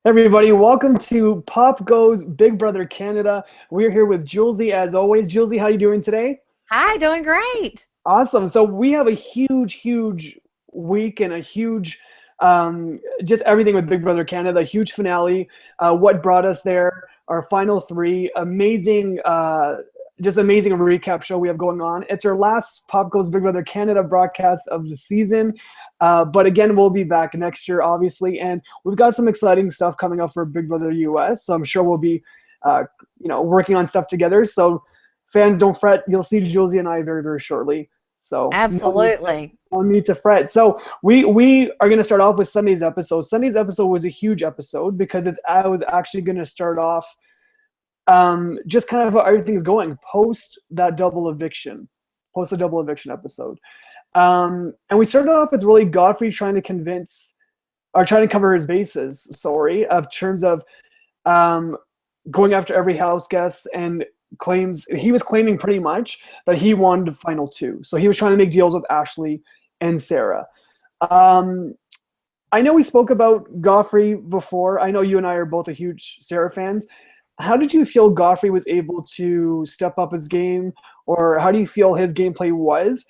Everybody, welcome to Pop Goes Big Brother Canada. We're here with Julsy as always. Julsy, how you doing today? Hi, doing great. Awesome. So we have a huge week and a huge, just everything with Big Brother Canada. Huge finale. What brought us there? Our final three. Amazing, just amazing recap show we have going on. It's our last Pop Goes Big Brother Canada broadcast of the season. But again, we'll be back next year, obviously, and we've got some exciting stuff coming up for Big Brother US. So I'm sure we'll be, working on stuff together. So fans, don't fret. You'll see Josie and I very shortly. So Absolutely. no need to fret. So we are going to start off with Sunday's episode. Sunday's episode was a huge episode because I was actually going to start off just kind of how everything's going post the double eviction episode. And we started off with really Godfrey trying to cover his bases, of terms of going after every house guest, and he was claiming pretty much that he wanted the final two. So he was trying to make deals with Ashley and Sarah. I know we spoke about Godfrey before. I know you and I are both a huge Sarah fans. How did you feel Godfrey was able to step up his game, or how do you feel his gameplay was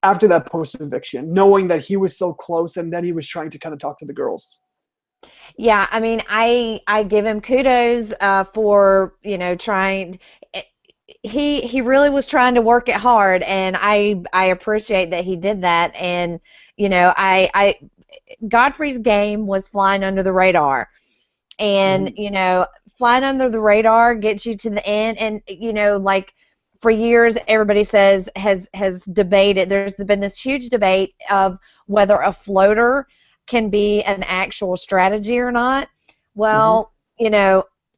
after that post-eviction, knowing that he was so close and then he was trying to kind of talk to the girls? Yeah, I mean, I give him kudos for trying. He really was trying to work it hard, and I appreciate that he did that. And I Godfrey's game was flying under the radar, and flying under the radar gets you to the end, and like. For years, everybody has debated. There's been this huge debate of whether a floater can be an actual strategy or not. Well,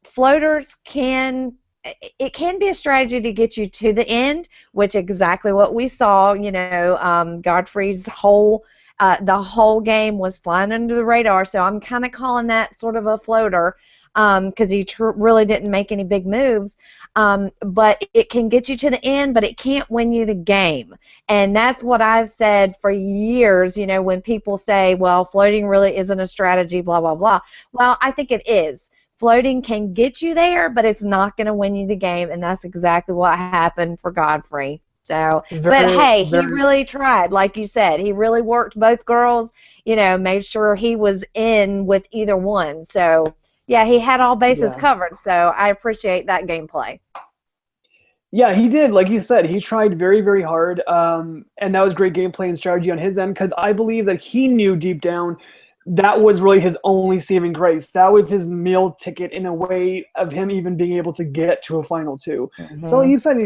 floaters can be a strategy to get you to the end, which exactly what we saw. Godfrey's the whole game was flying under the radar. So I'm kind of calling that sort of a floater because he really didn't make any big moves. But it can get you to the end, but it can't win you the game. And that's what I've said for years, when people say, well, floating really isn't a strategy, blah, blah, blah. Well, I think it is. Floating can get you there, but it's not going to win you the game, and that's exactly what happened for Godfrey. So, but hey, he really tried, like you said. He really worked both girls, made sure he was in with either one. So, yeah, he had all bases covered, so I appreciate that gameplay. Yeah, he did. Like you said, he tried very hard, and that was great gameplay and strategy on his end, because I believe that he knew deep down that was really his only saving grace. That was his meal ticket in a way of him even being able to get to a final two. Mm-hmm. So he said,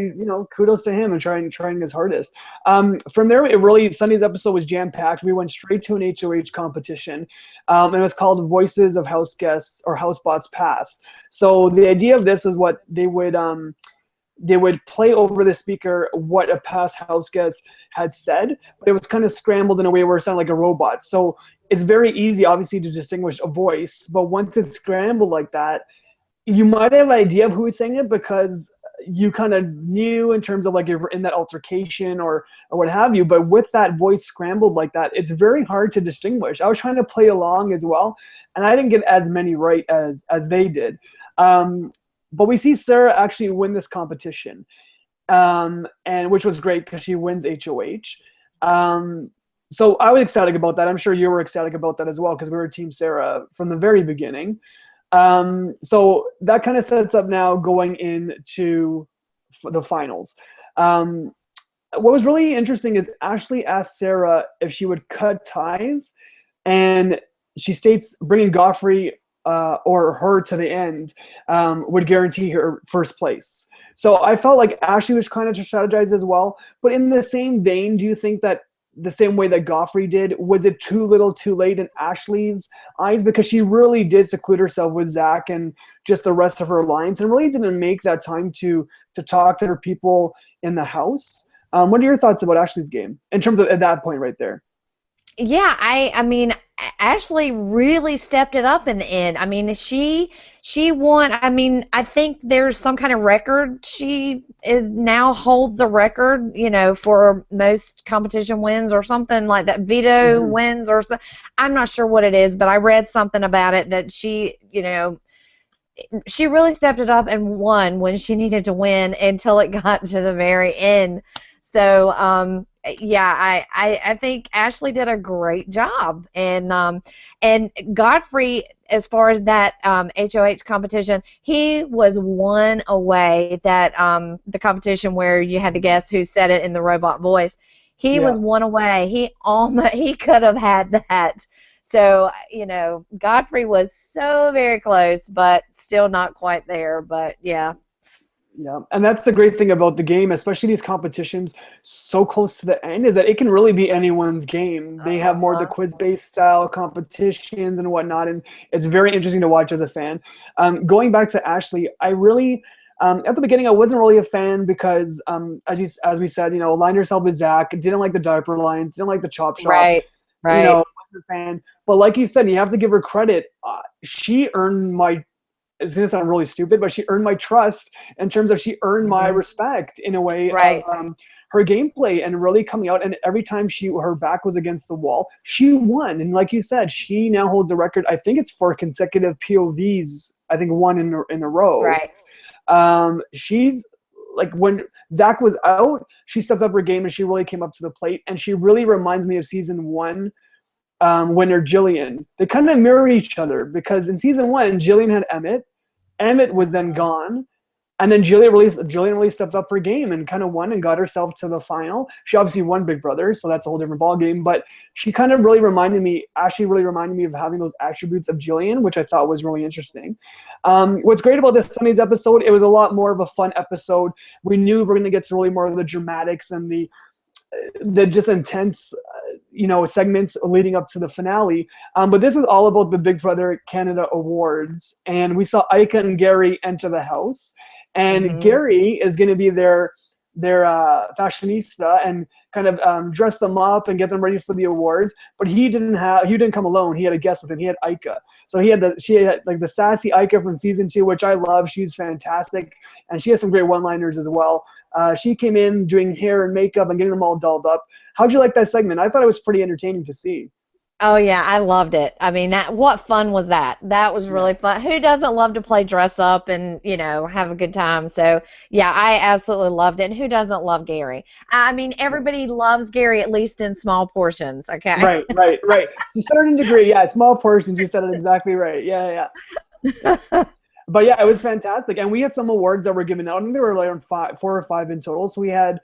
kudos to him and trying his hardest. From there, Sunday's episode was jam-packed. We went straight to an HOH competition, and it was called Voices of House Guests or Housebots Past. So the idea of this is what they would play over the speaker what a past house guest had said, but it was kind of scrambled in a way where it sounded like a robot. So it's very easy, obviously, to distinguish a voice, but once it's scrambled like that, you might have an idea of who is saying it because you kind of knew in terms of like if you're in that altercation or what have you. But with that voice scrambled like that, it's very hard to distinguish. I was trying to play along as well, and I didn't get as many right as they did. But we see Sarah actually win this competition, and which was great because she wins HOH. So I was ecstatic about that. I'm sure you were ecstatic about that as well because we were Team Sarah from the very beginning. So that kind of sets up now going into the finals. What was really interesting is Ashley asked Sarah if she would cut ties, and she states bringing Godfrey or her to the end would guarantee her first place. So I felt like Ashley was kind of strategized as well. But in the same vein, do you think that the same way that Godfrey did, was it too little too late in Ashley's eyes? Because she really did seclude herself with Zach and just the rest of her alliance and really didn't make that time to talk to her people in the house. What are your thoughts about Ashley's game in terms of at that point right there? Yeah, I mean, Ashley really stepped it up in the end. I mean, she won. I mean, I think there's some kind of record. She is now holds a record, for most competition wins or something like that. Veto Mhm. wins or so. I'm not sure what it is, but I read something about it that she really stepped it up and won when she needed to win until it got to the very end. So, yeah, I think Ashley did a great job, and Godfrey, as far as that HOH competition, he was one away. That the competition where you had to guess who said it in the robot voice, he Yeah. was one away. He could have had that. So, Godfrey was so very close, but still not quite there. But yeah. Yeah, and that's the great thing about the game, especially these competitions so close to the end, is that it can really be anyone's game. They have more of the Uh-huh. quiz-based style competitions and whatnot, and it's very interesting to watch as a fan. Going back to Ashley, I really, at the beginning, I wasn't really a fan because, as we said, aligned herself with Zach, didn't like the diaper lines, didn't like the chop shop, Right, right. wasn't a fan. But like you said, you have to give her credit. She earned my it's going to sound really stupid, but she earned my trust in terms of she earned my Hmm. respect in a way of Right. her gameplay and really coming out. And every time her back was against the wall, she won. And like you said, she now holds a record. I think it's 4 consecutive POVs. I think one in a row. Right. She's like when Zach was out, she stepped up her game and she really came up to the plate. And she really reminds me of season one winner Jillian. They kind of mirror each other because in season one, Jillian had Emmett. Emmett was then gone. And then Jillian really stepped up her game and kind of won and got herself to the final. She obviously won Big Brother, so that's a whole different ballgame. But she kind of Ashley really reminded me of having those attributes of Jillian, which I thought was really interesting. What's great about this Sunday's episode, it was a lot more of a fun episode. We knew we were going to get to really more of the dramatics and the just intense segments leading up to the finale, but this is all about the Big Brother Canada Awards, and we saw Ika and Gary enter the house, and Hmm. Gary is going to be their fashionista and kind of dress them up and get them ready for the awards. But he didn't come alone. He had a guest with him. He had Ika. So she had like the sassy Ika from season 2, which I love. She's fantastic, and she has some great one-liners as well. She came in doing hair and makeup and getting them all dolled up. How'd you like that segment? I thought it was pretty entertaining to see. Oh yeah, I loved it. I mean, what fun was that? That was Yeah. really fun. Who doesn't love to play dress up and, have a good time? So, yeah, I absolutely loved it. And who doesn't love Gary? I mean, everybody loves Gary, at least in small portions, okay? Right. To a certain degree, yeah, small portions. You said it exactly right. Yeah. But yeah, it was fantastic, and we had some awards that were given out. I think there were like around 4 or 5 in total. So we had,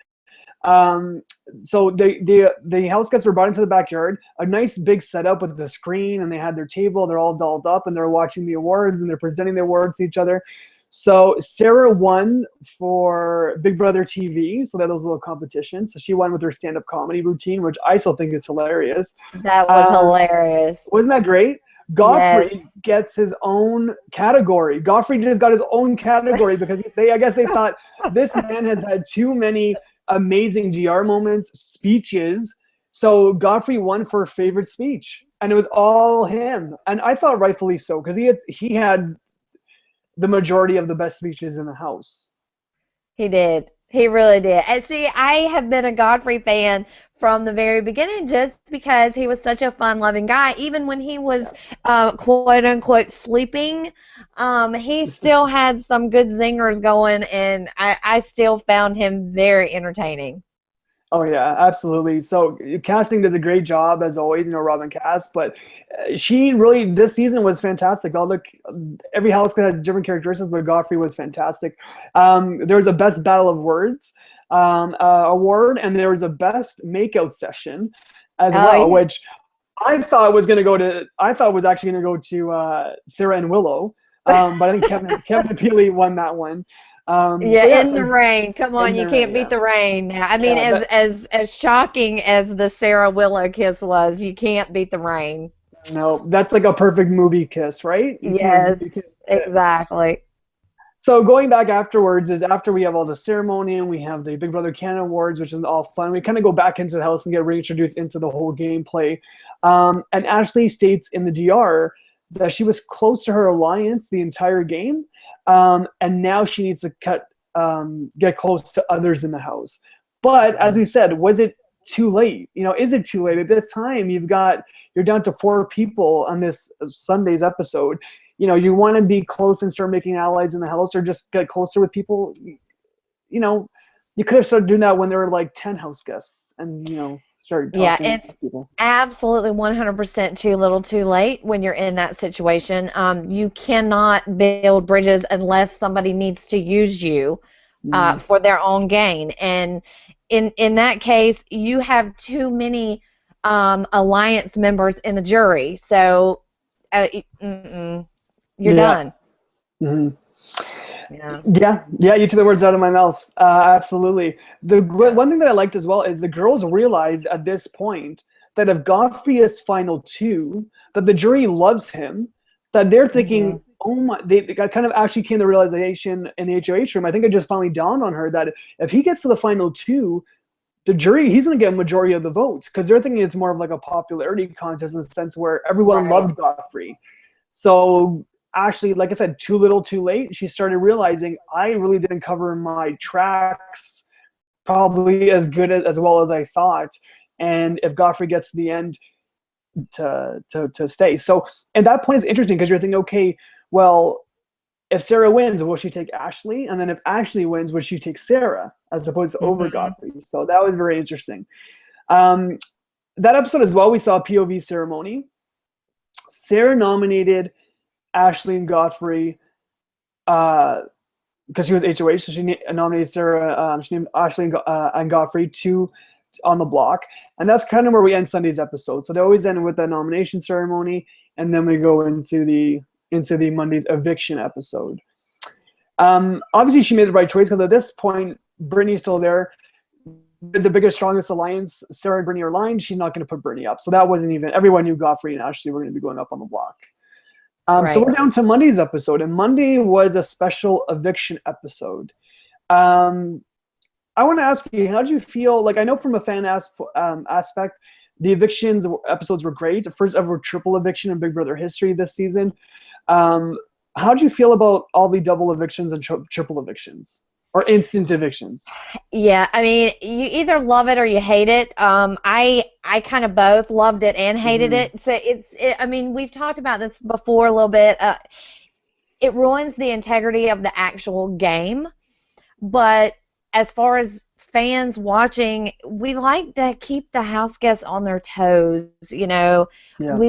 so the house guests were brought into the backyard, a nice big setup with the screen, and they had their table. They're all dolled up, and they're watching the awards, and they're presenting the awards to each other. So Sarah won for Big Brother TV, so that was a little competition. So she won with her stand-up comedy routine, which I still think is hilarious. That was hilarious. Wasn't that great? Godfrey Yes. gets his own category. Godfrey just got his own category because I guess they thought this man has had too many amazing GR moments, speeches. So Godfrey won for favorite speech, and it was all him. And I thought rightfully so because he had the majority of the best speeches in the house. He did. He really did. And see, I have been a Godfrey fan from the very beginning just because he was such a fun-loving guy. Even when he was quote unquote sleeping, he still had some good zingers going, and I still found him very entertaining. Oh yeah, absolutely. So casting does a great job as always, Robin Cass, but she really this season was fantastic. Every house has different characteristics, but Godfrey was fantastic. There was a best battle of words award, and there was a best makeout session as Oh well, yeah. which I thought was actually going to go to Sarah and Willow, but I think Kevin Peely won that one. Yeah, in the So rain. Come on, in you the can't rain, beat yeah, the rain now. I mean, yeah. as shocking as the Sarah Willow kiss was, you can't beat the rain. No, that's like a perfect movie kiss, right? You can't Yes, you can't beat it. exactly. So going back afterwards is after we have all the ceremony and we have the Big Brother Canada Awards, which is all fun. We kind of go back into the house and get reintroduced into the whole gameplay. And Ashley states in the DR that she was close to her alliance the entire game, and now she needs to get close to others in the house. But as we said, was it too late? Is it too late? At this time, you're down to 4 people on this Sunday's episode. You want to be close and start making allies in the house, or just get closer with people. You could have started doing that when there were like 10 house guests, and start talking it's to people. absolutely 100% too little, too late when you're in that situation. You cannot build bridges unless somebody needs to use you for their own gain, and in that case, you have too many alliance members in the jury, so you're done. Mm-hmm. Yeah, you took the words out of my mouth. Absolutely. One thing that I liked as well is the girls realized at this point that if Godfrey is final 2, that the jury loves him, that they're thinking, oh my, they kind of actually came to the realization in the HOH room. I think it just finally dawned on her that if he gets to the final 2, the jury, he's going to get a majority of the votes, because they're thinking it's more of like a popularity contest in the sense where everyone loved Godfrey. So Ashley, like I said, too little, too late. She started realizing I really didn't cover my tracks probably as well as I thought. And if Godfrey gets to the end, to stay. So at that point, it's interesting because you're thinking, okay, well, if Sarah wins, will she take Ashley? And then if Ashley wins, would she take Sarah as opposed to over Godfrey? So that was very interesting. That episode as well, we saw a POV ceremony. Sarah nominated Ashley and Godfrey because she was HOH, so she nominated Sarah. She named Ashley and Godfrey on the block, and that's kind of where we end Sunday's episode. So they always end with the nomination ceremony, and then we go into the Monday's eviction episode. Obviously, she made the right choice because at this point, Brittany's still there. The biggest, strongest alliance, Sarah and Brittany are aligned. She's not going to put Brittany up, so that wasn't even. Everyone knew Godfrey and Ashley were going to be going up on the block. So we're down to Monday's episode, and Monday was a special eviction episode. I want to ask you, how did you feel? Like, I know from a fan aspect, the evictions episodes were great. The first ever triple eviction in Big Brother history this season. How did you feel about all the double evictions and triple evictions? Or instant evictions? Yeah, I mean, you either love it or you hate it. I kind of both loved it and hated it. So I mean, we've talked about this before a little bit. It ruins the integrity of the actual game. But as far as fans watching, we like to keep the house guests on their toes. We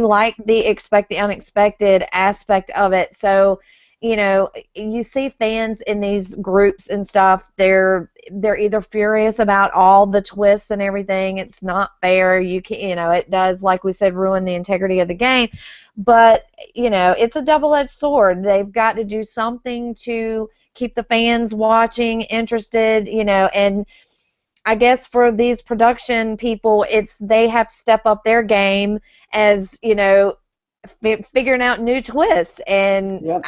like the expect the unexpected aspect of it. So you see fans in these groups and stuff, they're either furious about all the twists and everything. It's not fair. It does, like we said, ruin the integrity of the game. But, it's a double-edged sword. They've got to do something to keep the fans watching, interested, and I guess for these production people, they have to step up their game as, figuring out new twists. And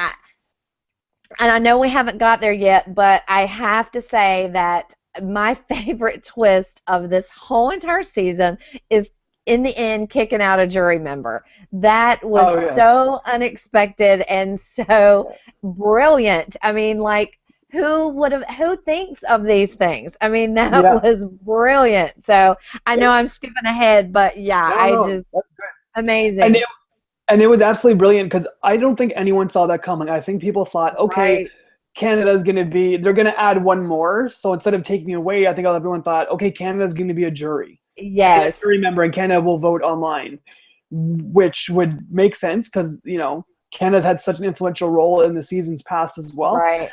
I know we haven't got there yet, but I have to say that my favorite twist of this whole entire season is, in the end, kicking out a jury member. That was so unexpected and so brilliant. I mean, like, who thinks of these things? I mean, that was brilliant. So I know I'm skipping ahead, but that's good. Amazing. And it was absolutely brilliant because I don't think anyone saw that coming. I think people thought, okay, Canada's going to they're going to add one more. So instead of taking it away, I think everyone thought, okay, Canada's going to be a jury. Yes. Remember, and Canada will vote online, which would make sense because, Canada had such an influential role in the seasons past as well. Right.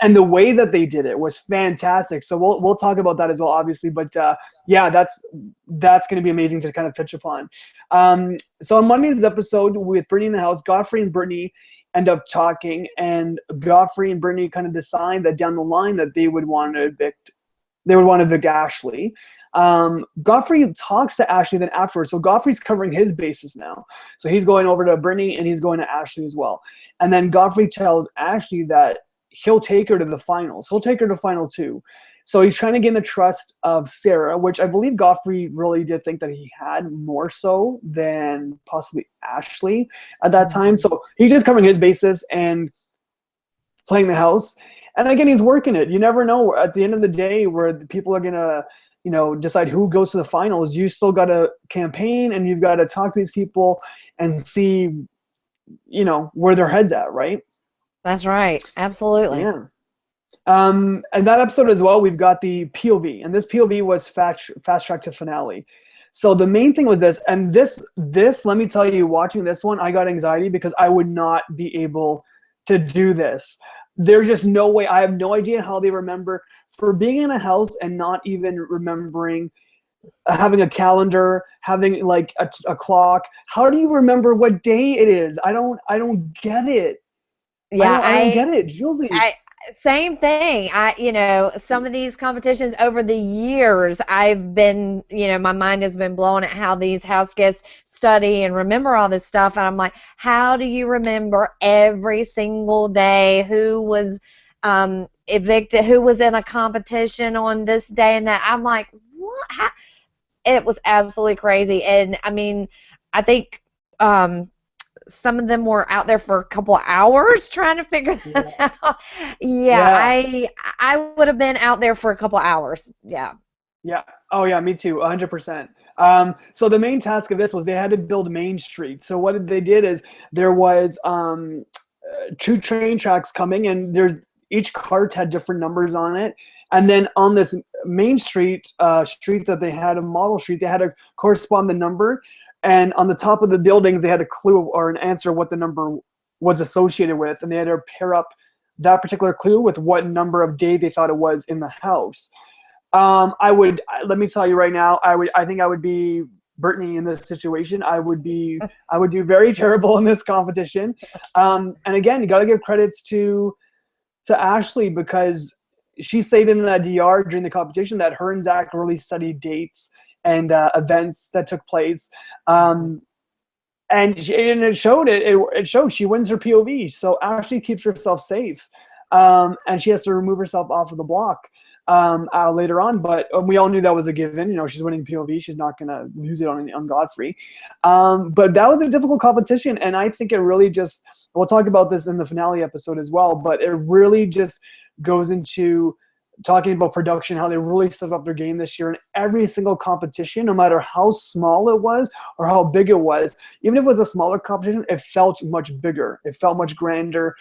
And the way that they did it was fantastic. So we'll talk about that as well, obviously. But that's going to be amazing to kind of touch upon. So on Monday's episode with Brittany in the house, Godfrey and Brittany end up talking, and Godfrey and Brittany kind of decide that down the line that they would want to evict Ashley. Godfrey talks to Ashley then afterwards. So Godfrey's covering his bases now. So he's going over to Brittany and he's going to Ashley as well. And then Godfrey tells Ashley that he'll take her to the finals. He'll take her to final two. So he's trying to gain the trust of Sarah, which I believe Godfrey really did think that he had more so than possibly Ashley at that time. So he's just covering his bases and playing the house. And again, he's working it. You never know at the end of the day where the people are going to, you know, decide who goes to the finals. You still got to campaign and you've got to talk to these people and see, you know, where their head's at, right? That's right. Absolutely. Yeah. And that episode as well, we've got the POV, and this POV was fast track to finale. So the main thing was this, and this, let me tell you, watching this one, I got anxiety because I would not be able to do this. There's just no way. I have no idea how they remember for being in a house and not even remembering having a calendar, having like a clock. How do you remember what day it is? I don't get it. Yeah, I don't get it, Julsy. Same thing. You know, some of these competitions over the years, I've been, you know, my mind has been blown at how these house guests study and remember all this stuff. And I'm like, how do you remember every single day who was evicted, who was in a competition on this day and that? I'm like, what? How? It was absolutely crazy. And I mean, I think some of them were out there for a couple of hours trying to figure that out. Yeah, I would have been out there for a couple of hours. Yeah. Yeah. Oh yeah, me too. 100%. So the main task of this was they had to build Main Street. So what they did is there was 2 train tracks coming, and each cart had different numbers on it. And then on this Main Street street that they had, a model street, they had to correspond the number. And on the top of the buildings, they had a clue or an answer what the number was associated with, and they had to pair up that particular clue with what number of day they thought it was in the house. Let me tell you right now, I think I would be Brittany in this situation. I would do very terrible in this competition. And again, you got to give credits to Ashley because she stayed in that DR during the competition that her and Zach really studied dates and events that took place. And it showed. It showed she wins her POV. So Ashley keeps herself safe. And she has to remove herself off of the block later on. But we all knew that was a given. You know, she's winning POV. She's not going to lose it on Godfrey. But that was a difficult competition. And I think it really just, we'll talk about this in the finale episode as well, but it really just goes into talking about production, how they really stepped up their game this year in every single competition, no matter how small it was or how big it was. Even if it was a smaller competition, it felt much bigger. It felt much grander,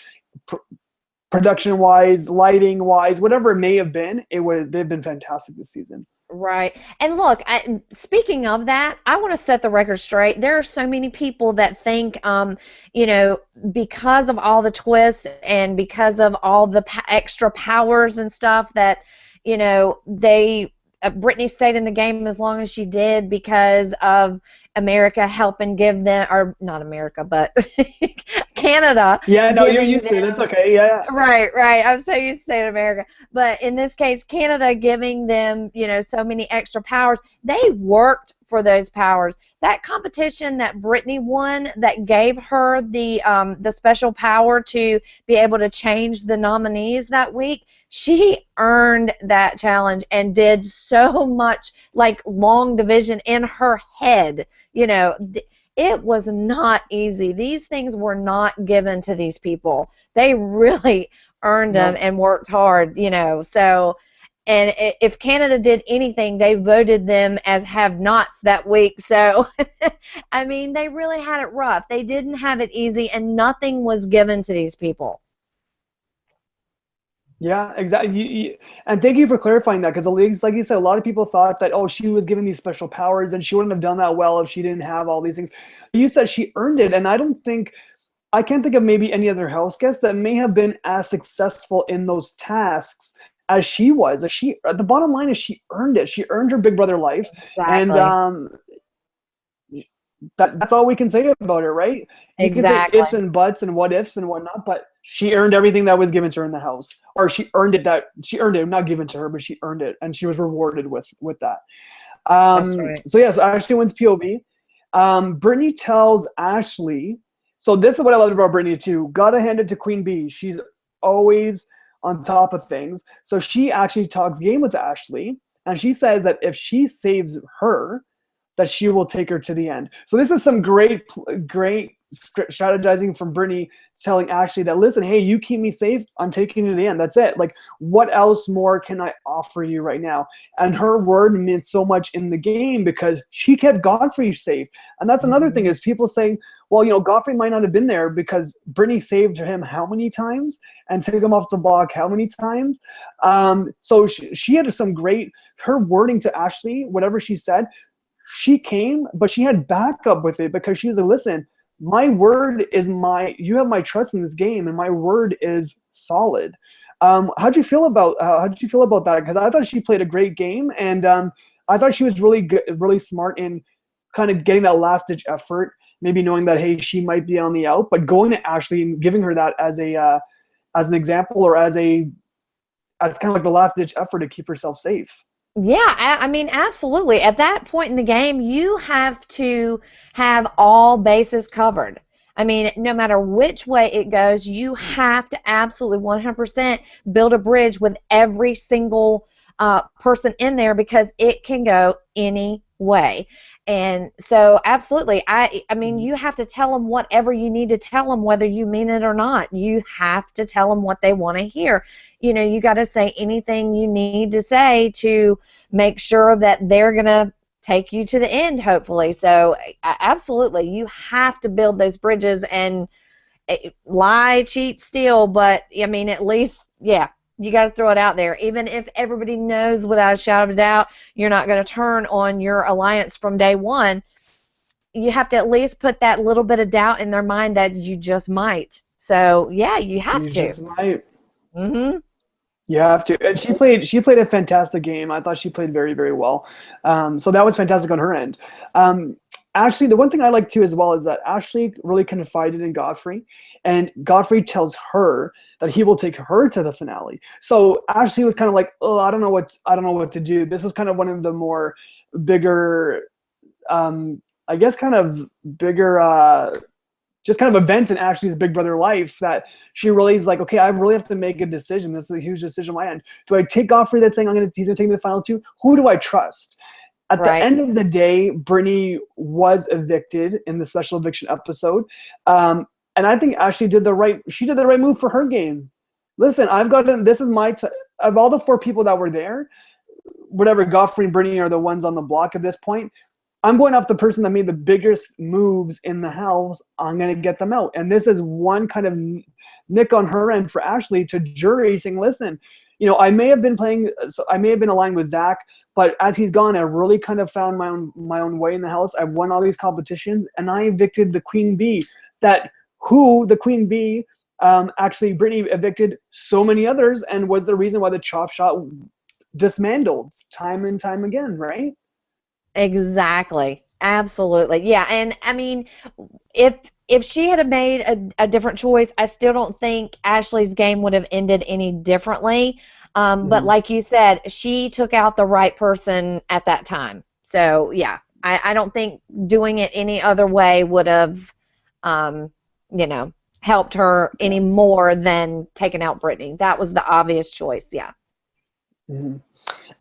production-wise, lighting-wise, whatever it may have been. They've been fantastic this season. Right. And look, speaking of that, I want to set the record straight. There are so many people that think, you know, because of all the twists and because of all the extra powers and stuff that, you know, Brittany stayed in the game as long as she did because of America helping give them, or not America, but Canada. Yeah, no, you're used to it. That's okay. Yeah. Right. I'm so used to saying America. But in this case, Canada giving them, you know, so many extra powers. They worked for those powers. That competition that Brittany won that gave her the special power to be able to change the nominees that week, she earned that challenge and did so much like long division in her head. You know, it was not easy. These things were not given to these people. They really earned them and worked hard, you know. So, and if Canada did anything, they voted them as have-nots that week. So, I mean, they really had it rough. They didn't have it easy, and nothing was given to these people. Yeah, exactly. And thank you for clarifying that, because like you said, a lot of people thought that, oh, she was given these special powers and she wouldn't have done that well if she didn't have all these things. You said she earned it, and I can't think of maybe any other house guest that may have been as successful in those tasks as she was. The bottom line is she earned it. She earned her Big Brother life. Exactly. And that's all we can say about her, right? You can say ifs and buts and what ifs and whatnot, but she earned everything that was given to her in the house, or she earned it, not given to her, but she earned it, and she was rewarded with that. That's right. So yes, Ashley wins POV. Brittany tells Ashley. So this is what I loved about Brittany too. Gotta hand it to Queen Bee. She's always on top of things. So she actually talks game with Ashley, and she says that if she saves her, that she will take her to the end. So this is some great strategizing from Brittany, telling Ashley that, listen, hey, you keep me safe, I'm taking you to the end. That's it. Like, what else more can I offer you right now? And her word meant so much in the game because she kept Godfrey safe. And that's another thing, is people saying, well, Godfrey might not have been there because Brittany saved him how many times and took him off the block how many times. So she had some great, her wording to Ashley, whatever she said, she came, but she had backup with it because she was like, listen, my word is you have my trust in this game, and my word is solid. How'd you feel about that? Because I thought she played a great game, and I thought she was really good, really smart in kind of getting that last ditch effort, maybe knowing that, hey, she might be on the out, but going to Ashley and giving her that as an example, or as kind of like the last ditch effort to keep herself safe. Yeah, I mean, absolutely. At that point in the game, you have to have all bases covered. I mean, no matter which way it goes, you have to absolutely 100% build a bridge with every single person in there, because it can go any way. And so, absolutely, I mean, you have to tell them whatever you need to tell them, whether you mean it or not. You have to tell them what they want to hear. You got to say anything you need to say to make sure that they're going to take you to the end, hopefully. So, absolutely, you have to build those bridges and lie, cheat, steal, but, I mean, at least, yeah, you got to throw it out there. Even if everybody knows without a shadow of a doubt you're not going to turn on your alliance from day one, you have to at least put that little bit of doubt in their mind that you just might. So, yeah, you have to. You just might. Mm-hmm. You have to. And she played a fantastic game. I thought she played very, very well. So that was fantastic on her end. Ashley, the one thing I like too as well is that Ashley really confided in Godfrey, and Godfrey tells her that he will take her to the finale. So Ashley was kind of like, oh, I don't know what to do. This was kind of one of the more bigger, I guess, kind of bigger, just kind of events in Ashley's Big Brother life, that she really is like, okay, I really have to make a decision. This is a huge decision on my end. Do I take Godfrey that's saying he's going to take me to the final two? Who do I trust? At the end of the day, Brittany was evicted in the special eviction episode. And I think Ashley did the right move for her game. Listen, this is of all the four people that were there, whatever, Godfrey and Brittany are the ones on the block at this point. I'm going off the person that made the biggest moves in the house. I'm going to get them out. And this is one kind of nick on her end for Ashley to jury, saying, listen, I may have been aligned with Zach, but as he's gone, I really kind of found my own way in the house. I've won all these competitions, and I evicted the Queen Bee. The Queen Bee, actually, Brittany evicted so many others, and was the reason why the chop shot dismantled time and time again, right? Exactly. Absolutely. Yeah. And I mean, if she had made a different choice, I still don't think Ashley's game would have ended any differently. But like you said, she took out the right person at that time. So, yeah, I don't think doing it any other way would have, helped her any more than taking out Brittany. That was the obvious choice. Yeah. Mm-hmm.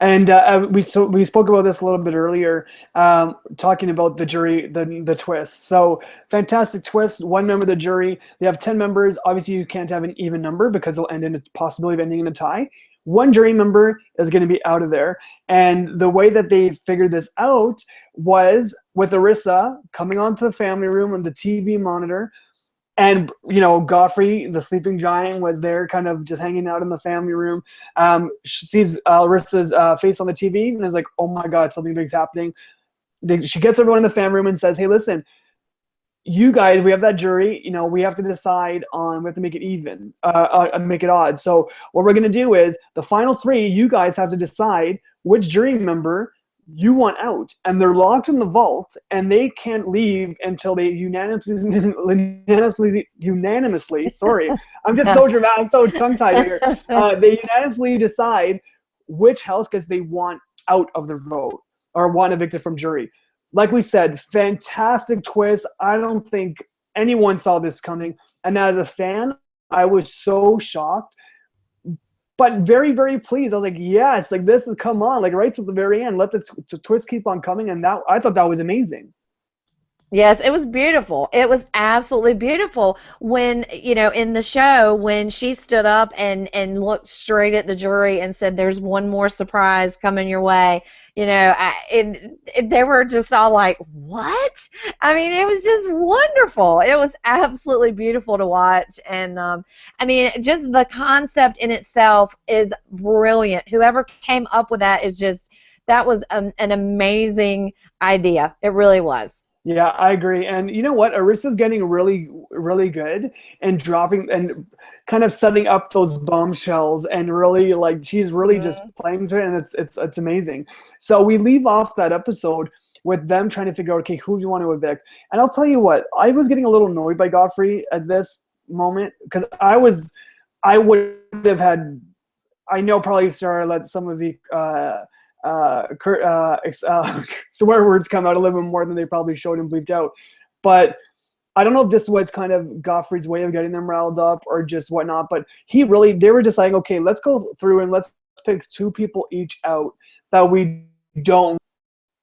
And we spoke about this a little bit earlier, talking about the jury, the twist. So fantastic twist. One member of the jury. They have 10 members. Obviously, you can't have an even number because they'll end in a possibility of ending in a tie. One jury member is going to be out of there. And the way that they figured this out was with Arissa coming onto the family room on the TV monitor. And, Godfrey, the sleeping giant, was there kind of just hanging out in the family room. She sees Arissa's face on the TV and is like, oh my God, something big's happening. She gets everyone in the family room and says, hey, listen, you guys, we have that jury, we have to decide we have to make it even, make it odd. So what we're going to do is the final three, you guys have to decide which jury member you want out, and they're locked in the vault, and they can't leave until they unanimously. Sorry, I'm just so dramatic. I'm so tongue-tied here. They unanimously decide which house guest they want out of their vote or want evicted from jury. Like we said, fantastic twist. I don't think anyone saw this coming, and as a fan, I was so shocked. but very, very pleased. I was like, yes, like this is, come on, like right to the very end, let the twist keep on coming. And that, I thought that was amazing. Yes, it was beautiful. It was absolutely beautiful when, in the show, when she stood up and looked straight at the jury and said, "There's one more surprise coming your way." They were just all like, "What?" I mean, it was just wonderful. It was absolutely beautiful to watch, and I mean, just the concept in itself is brilliant. Whoever came up with that was an amazing idea. It really was. Yeah, I agree. And you know what? Arissa's getting really, really good and dropping and kind of setting up those bombshells, and really like she's really just playing to it, and it's amazing. So we leave off that episode with them trying to figure out, okay, who do you want to evict? And I'll tell you what, I was getting a little annoyed by Godfrey at this moment, because I would have had, I know probably Sarah let some of the swear words come out a little bit more than they probably showed and bleeped out. But I don't know if this was kind of Godfrey's way of getting them riled up or just whatnot, but they were deciding, okay, let's go through and let's pick 2 people each out that we don't,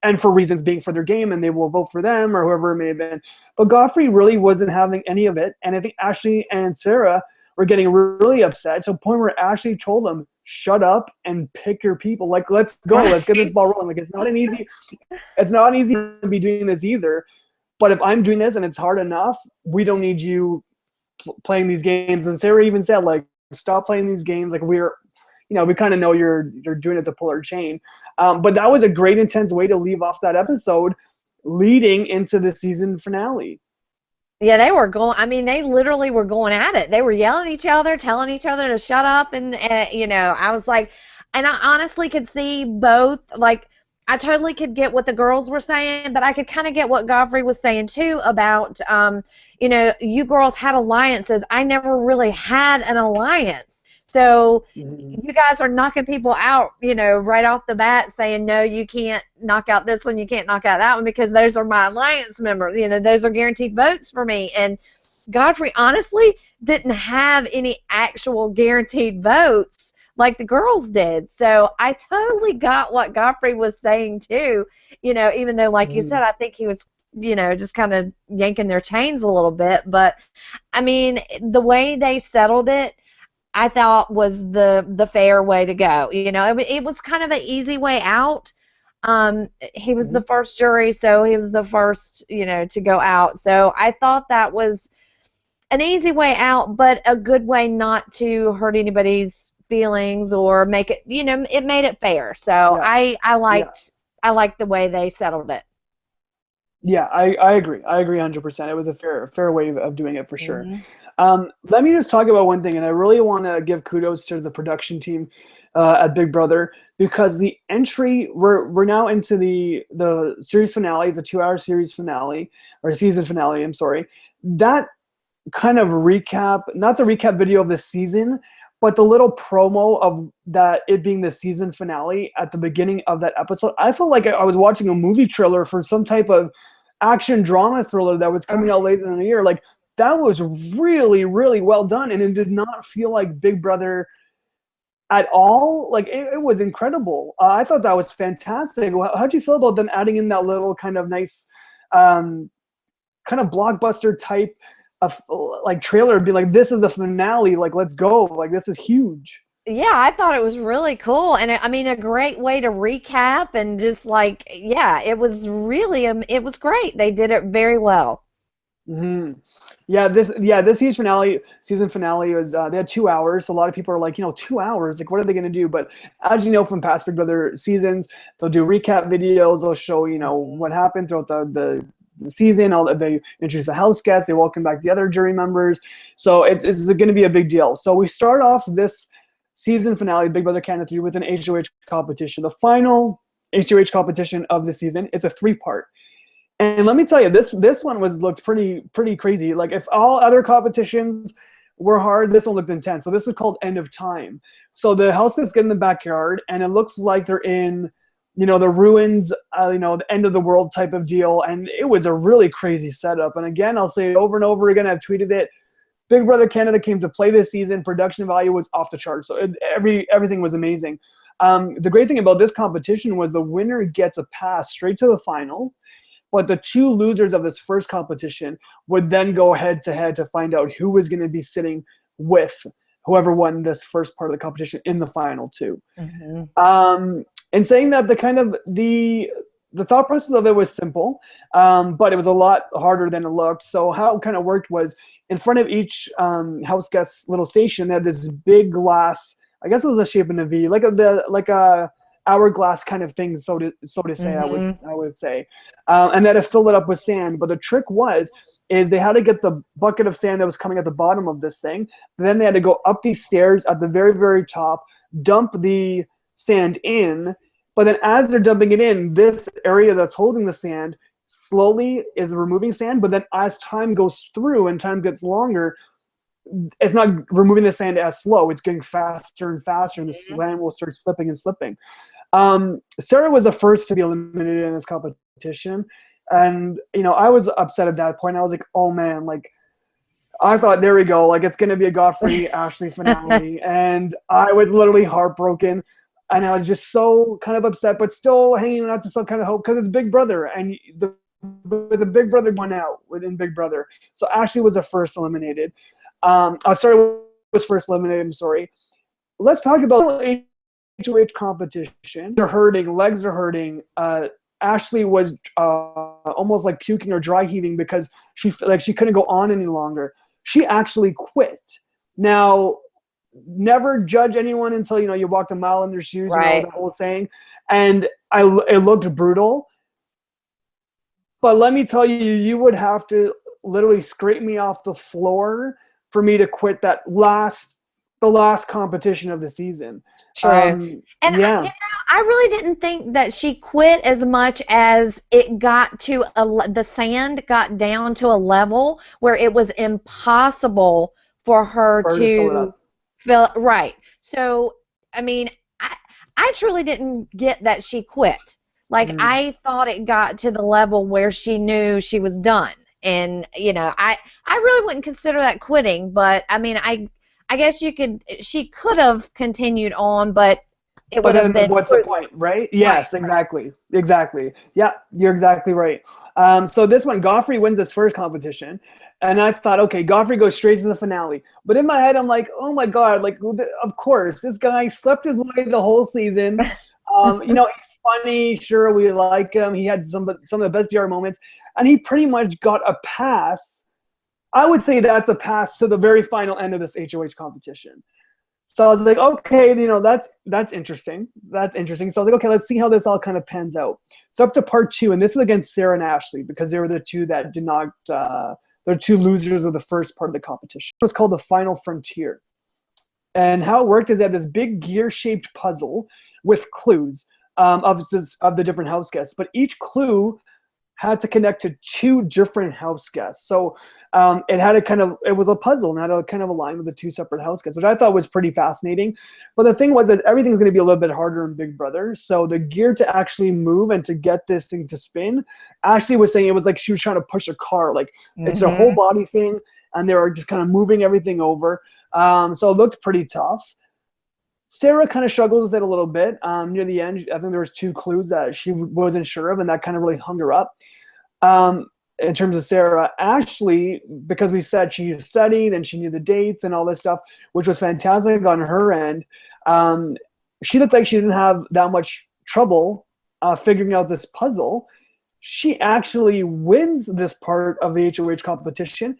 and for reasons being for their game, and they will vote for them or whoever it may have been. But Godfrey really wasn't having any of it, and I think Ashley and Sarah were getting really upset to the point where Ashley told them, shut up and pick your people. Like, let's go. Let's get this ball rolling. Like, it's not easy to be doing this either. But if I'm doing this and it's hard enough, we don't need you playing these games. And Sarah even said, like, stop playing these games. Like, we kind of know you're doing it to pull our chain. But that was a great, intense way to leave off that episode leading into the season finale. Yeah, they literally were going at it. They were yelling at each other, telling each other to shut up, and I was like, and I honestly could see both. Like, I totally could get what the girls were saying, but I could kind of get what Godfrey was saying too about, you girls had alliances. I never really had an alliance. So you guys are knocking people out, right off the bat, saying, no, you can't knock out this one, you can't knock out that one, because those are my alliance members. Those are guaranteed votes for me. And Godfrey honestly didn't have any actual guaranteed votes like the girls did. So I totally got what Godfrey was saying too, even though, like you said, I think he was, just kind of yanking their chains a little bit. But, I mean, the way they settled it, I thought was the fair way to go. It was kind of an easy way out. He was the first jury, so he was the first, to go out. So I thought that was an easy way out, but a good way not to hurt anybody's feelings or make it, it made it fair. So yeah. I liked the way they settled it. Yeah, I agree. I agree 100%. It was a fair way of doing it for sure. Let me just talk about one thing, and I really want to give kudos to the production team at Big Brother, because the entry, we're now into the series finale. It's a 2-hour series finale, or season finale, I'm sorry. That kind of recap, not the recap video of the season, but the little promo of that, it being the season finale at the beginning of that episode. I felt like I was watching a movie trailer for some type of action drama thriller that was coming out later in the year. Like, that was really, really well done, and it did not feel like Big Brother at all. Like, it was incredible. I thought that was fantastic. How'd you feel about them adding in that little kind of nice, kind of blockbuster type of like trailer, and be like, this is the finale, like, let's go, like, this is huge. Yeah, I thought it was really cool, and I mean, a great way to recap, and just like, yeah, it was really, it was great. They did it very well. Yeah, this season finale was, they had 2 hours. So a lot of people are like, 2 hours, like, what are they going to do? But as you know from past Big Brother seasons, they'll do recap videos. They'll show, what happened throughout the season. They introduce the house guests. They welcome back the other jury members. So it's going to be a big deal. So we start off this season finale, Big Brother Canada 3, with an HOH competition, the final HOH competition of the season. It's a 3-part. And let me tell you, this one looked pretty crazy. Like, if all other competitions were hard, this one looked intense. So this is called End of Time. So the house guests get in the backyard, and it looks like they're in, the ruins, the end of the world type of deal. And it was a really crazy setup. And again, I'll say it over and over again, I've tweeted it. Big Brother Canada came to play this season. Production value was off the charts. So everything was amazing. The great thing about this competition was the winner gets a pass straight to the final, but the two losers of this first competition would then go head to head to find out who was going to be sitting with whoever won this first part of the competition in the final too. And saying that the thought process of it was simple, but it was a lot harder than it looked. So how it kind of worked was in front of each house guest little station, they had this big glass. I guess it was the shape of a V, like a hourglass kind of thing, so to say. I would say, and then to fill it up with sand. But the trick is they had to get the bucket of sand that was coming at the bottom of this thing. Then they had to go up these stairs at the very, very top, dump the sand in. But then as they're dumping it in, this area that's holding the sand slowly is removing sand. But then as time goes through and time gets longer, it's not removing the sand as slow. It's getting faster and faster, and the sand will start slipping and slipping. Sarah was the first to be eliminated in this competition. And, I was upset at that point. I was like, oh, man, like, I thought, there we go. Like, it's going to be a Godfrey Ashley finale. And I was literally heartbroken. And I was just so kind of upset, but still hanging out to some kind of hope because it's Big Brother. And the Big Brother went out within Big Brother. So Ashley was the first eliminated. Was first eliminated. I'm sorry. Let's talk about HOH competition. They're hurting. Legs are hurting. Ashley was almost like puking or dry heaving because she couldn't go on any longer. She actually quit. Now, never judge anyone until you walked a mile in their shoes. Right. The whole thing. And it looked brutal. But let me tell you, you would have to literally scrape me off the floor for me to quit the last competition of the season. True. I really didn't think that she quit as much as it got to the sand got down to a level where it was impossible for her to fill it. Right. So, I mean, I truly didn't get that she quit. Like, I thought it got to the level where she knew she was done. And, I really wouldn't consider that quitting, but, I mean, I guess she could have continued on, but it would have been. What's the point, right? Yes, exactly. Yeah, you're exactly right. So this one, Godfrey wins his first competition, and I thought, okay, Godfrey goes straight to the finale. But in my head, I'm like, oh my God, like, of course, this guy slept his way the whole season. He's funny. Sure, we like him. He had some of the best DR moments, and he pretty much got a pass. I would say that's a pass to the very final end of this HOH competition. So I was like, okay, that's interesting. That's interesting. So I was like, okay, let's see how this all kind of pans out. So up to part 2, and this is against Sarah and Ashley because they were the two that did not. They're two losers of the first part of the competition. It was called the Final Frontier, and how it worked is they had this big gear-shaped puzzle with clues of the different house guests, but each clue had to connect to 2 different house guests. So it was a puzzle and had to kind of align with the 2 separate house guests, which I thought was pretty fascinating. But the thing was that everything's going to be a little bit harder in Big Brother. So the gear to actually move and to get this thing to spin, Ashley was saying it was like she was trying to push a car. Like it's a whole body thing, and they were just kind of moving everything over. So it looked pretty tough. Sarah kind of struggled with it a little bit near the end. I think there was 2 clues that she wasn't sure of, and that kind of really hung her up. In terms of Sarah, Ashley, because we said she studied and she knew the dates and all this stuff, which was fantastic on her end. She looked like she didn't have that much trouble figuring out this puzzle. She actually wins this part of the HOH competition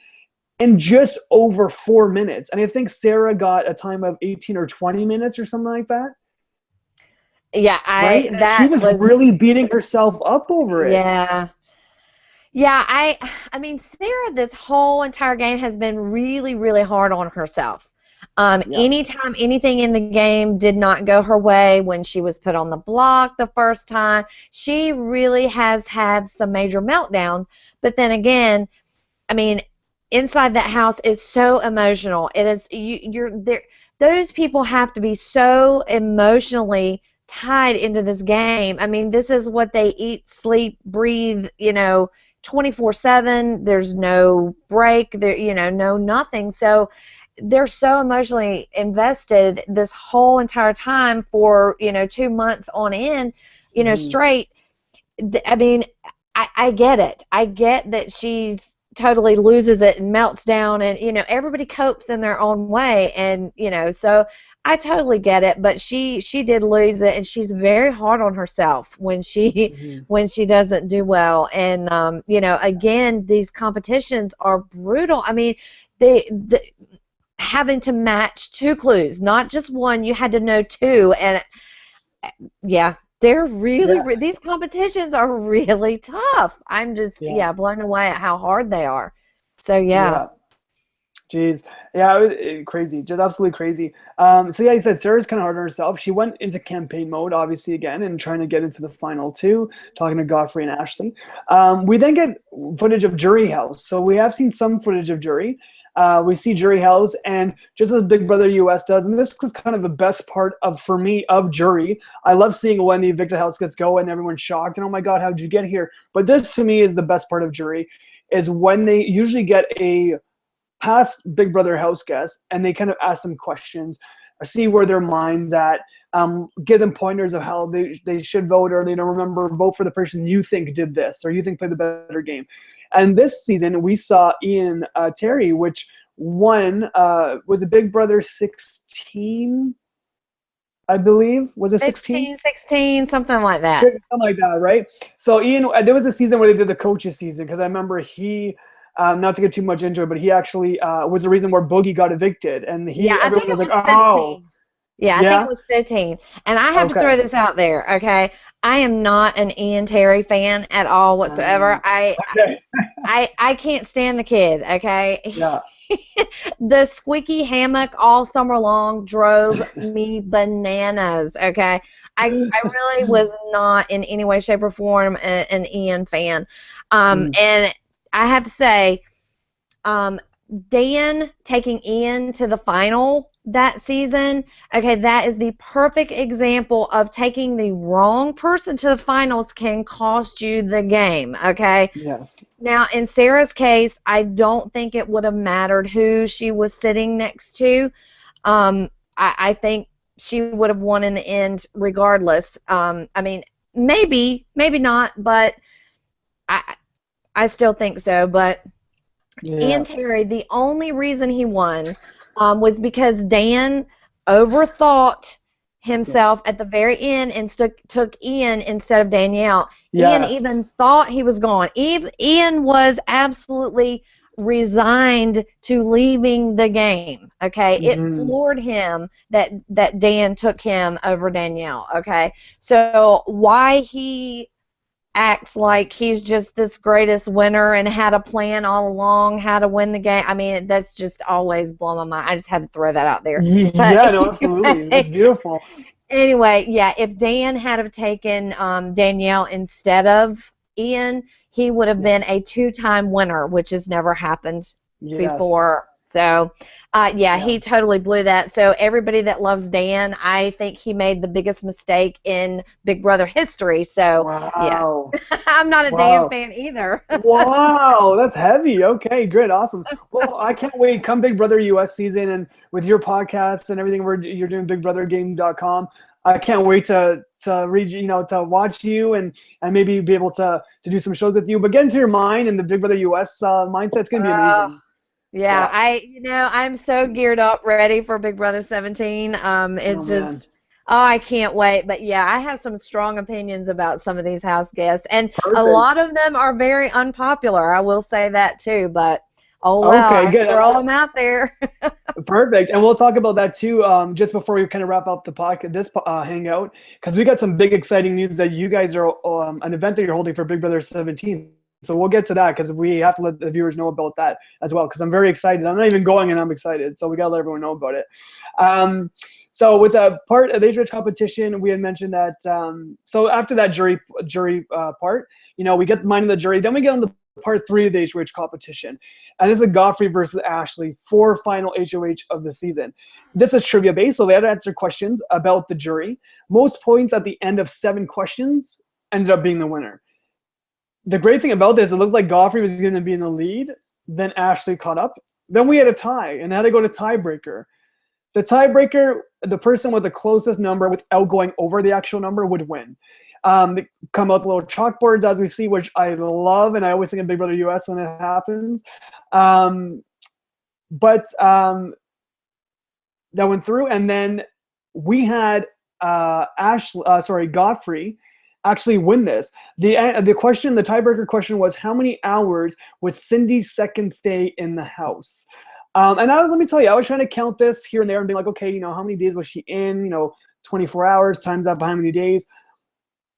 in just over 4 minutes. And I think Sarah got a time of 18 or 20 minutes or something like that. Yeah, she was really beating herself up over it. Yeah. Yeah, I mean, Sarah, this whole entire game has been really, really hard on herself. Anytime anything in the game did not go her way, when she was put on the block the first time, she really has had some major meltdowns. But then again, I mean, inside that house is so emotional. It is you're there. Those people have to be so emotionally tied into this game. I mean, this is what they eat, sleep, breathe, 24/7. There's no break there, no nothing. So they're so emotionally invested this whole entire time for 2 months on end, straight. I mean, I get it. I get that she's totally loses it and melts down, and everybody copes in their own way, and so I totally get it. But she did lose it, and she's very hard on herself when she when she doesn't do well. And again, these competitions are brutal. I mean, the having to match 2 clues, not just one. You had to know 2, and yeah, they're really these competitions are really tough. I'm just blown away at how hard they are. So yeah. Jeez. Yeah, crazy. Just absolutely crazy. So yeah, you said Sarah's kind of hard on herself. She went into campaign mode, obviously, again, and trying to get into the final 2, talking to Godfrey and Ashley. We then get footage of Jury House. So we have seen some footage of Jury. We see Jury House, and just as Big Brother US does, and this is kind of the best part for me of Jury. I love seeing when the evicted house gets go and everyone's shocked and, oh my God, how'd you get here? But this to me is the best part of Jury, is when they usually get a past Big Brother house guest and they kind of ask them questions, or see where their mind's at, give them pointers of how they should vote, or vote for the person you think did this, or you think played the better game. And this season we saw Ian Terry, which won, was it Big Brother 16, I believe? Was it 16? 16, something like that. Something like that, right? So Ian, there was a season where they did the coaches season, because I remember he, not to get too much into it, but he actually was the reason where Boogie got evicted, and everyone was like, oh. Yeah, I think it was 15. And I have to throw this out there, okay? I am not an Ian Terry fan at all whatsoever. I can't stand the kid, okay? Yeah. The squeaky hammock all summer long drove me bananas, okay? I really was not in any way, shape, or form an Ian fan. And I have to say, Dan taking Ian to the final that season, okay, that is the perfect example of taking the wrong person to the finals can cost you the game, okay? Yes. Now, in Sarah's case, I don't think it would have mattered who she was sitting next to. I think she would have won in the end regardless. I mean, maybe not, but I still think so. But Ian Terry, the only reason he won was because Dan overthought himself at the very end and took Ian instead of Danielle. Ian even thought he was gone. Ian was absolutely resigned to leaving the game. Okay, it floored him that Dan took him over Danielle. Okay, so why he acts like he's just this greatest winner and had a plan all along how to win the game. I mean, that's just always blown my mind. I just had to throw that out there. Yeah, no, absolutely. It's beautiful. Anyway, yeah, if Dan had have taken Danielle instead of Ian, he would have been a 2-time winner, which has never happened before. So, he totally blew that. So everybody that loves Dan, I think he made the biggest mistake in Big Brother history. So, I'm not a Dan fan either. Wow, that's heavy. Okay, good, awesome. Well, I can't wait. Come Big Brother US season, and with your podcasts and everything you're doing, BigBrotherGame.com. I can't wait to read, to watch you and maybe be able to do some shows with you. But get into your mind and the Big Brother US mindset's gonna be amazing. Yeah, I'm so geared up, ready for Big Brother 17. I can't wait. But yeah, I have some strong opinions about some of these house guests, and a lot of them are very unpopular. I will say that too. But I throw them out there. Perfect, and we'll talk about that too. Just before we kind of wrap up the podcast, this hangout, because we got some big exciting news that you guys are an event that you're holding for Big Brother 17. So we'll get to that, because we have to let the viewers know about that as well, because I'm very excited. I'm not even going, and I'm excited. So we got to let everyone know about it. So with the Age Rich competition, we had mentioned that. So after that jury part, we get the mind of the jury. Then we get on the part 3 of the Age Rich competition. And this is Godfrey versus Ashley for final HOH of the season. This is trivia based, so they had to answer questions about the jury. Most points at the end of 7 questions ended up being the winner. the great thing about this, it looked like Godfrey was going to be in the lead. Then Ashley caught up. Then we had a tie, and had to go to tiebreaker. The tiebreaker, the person with the closest number without going over the actual number would win. They come out the little chalkboards as we see, which I love, and I always think of Big Brother US when it happens. But that went through, and then we had Godfrey actually win this. The question, the tiebreaker question was, how many hours was Cindy's second stay in the house? And let me tell you, I was trying to count this here and there and being like, okay, how many days was she in? 24 hours times that by how many days?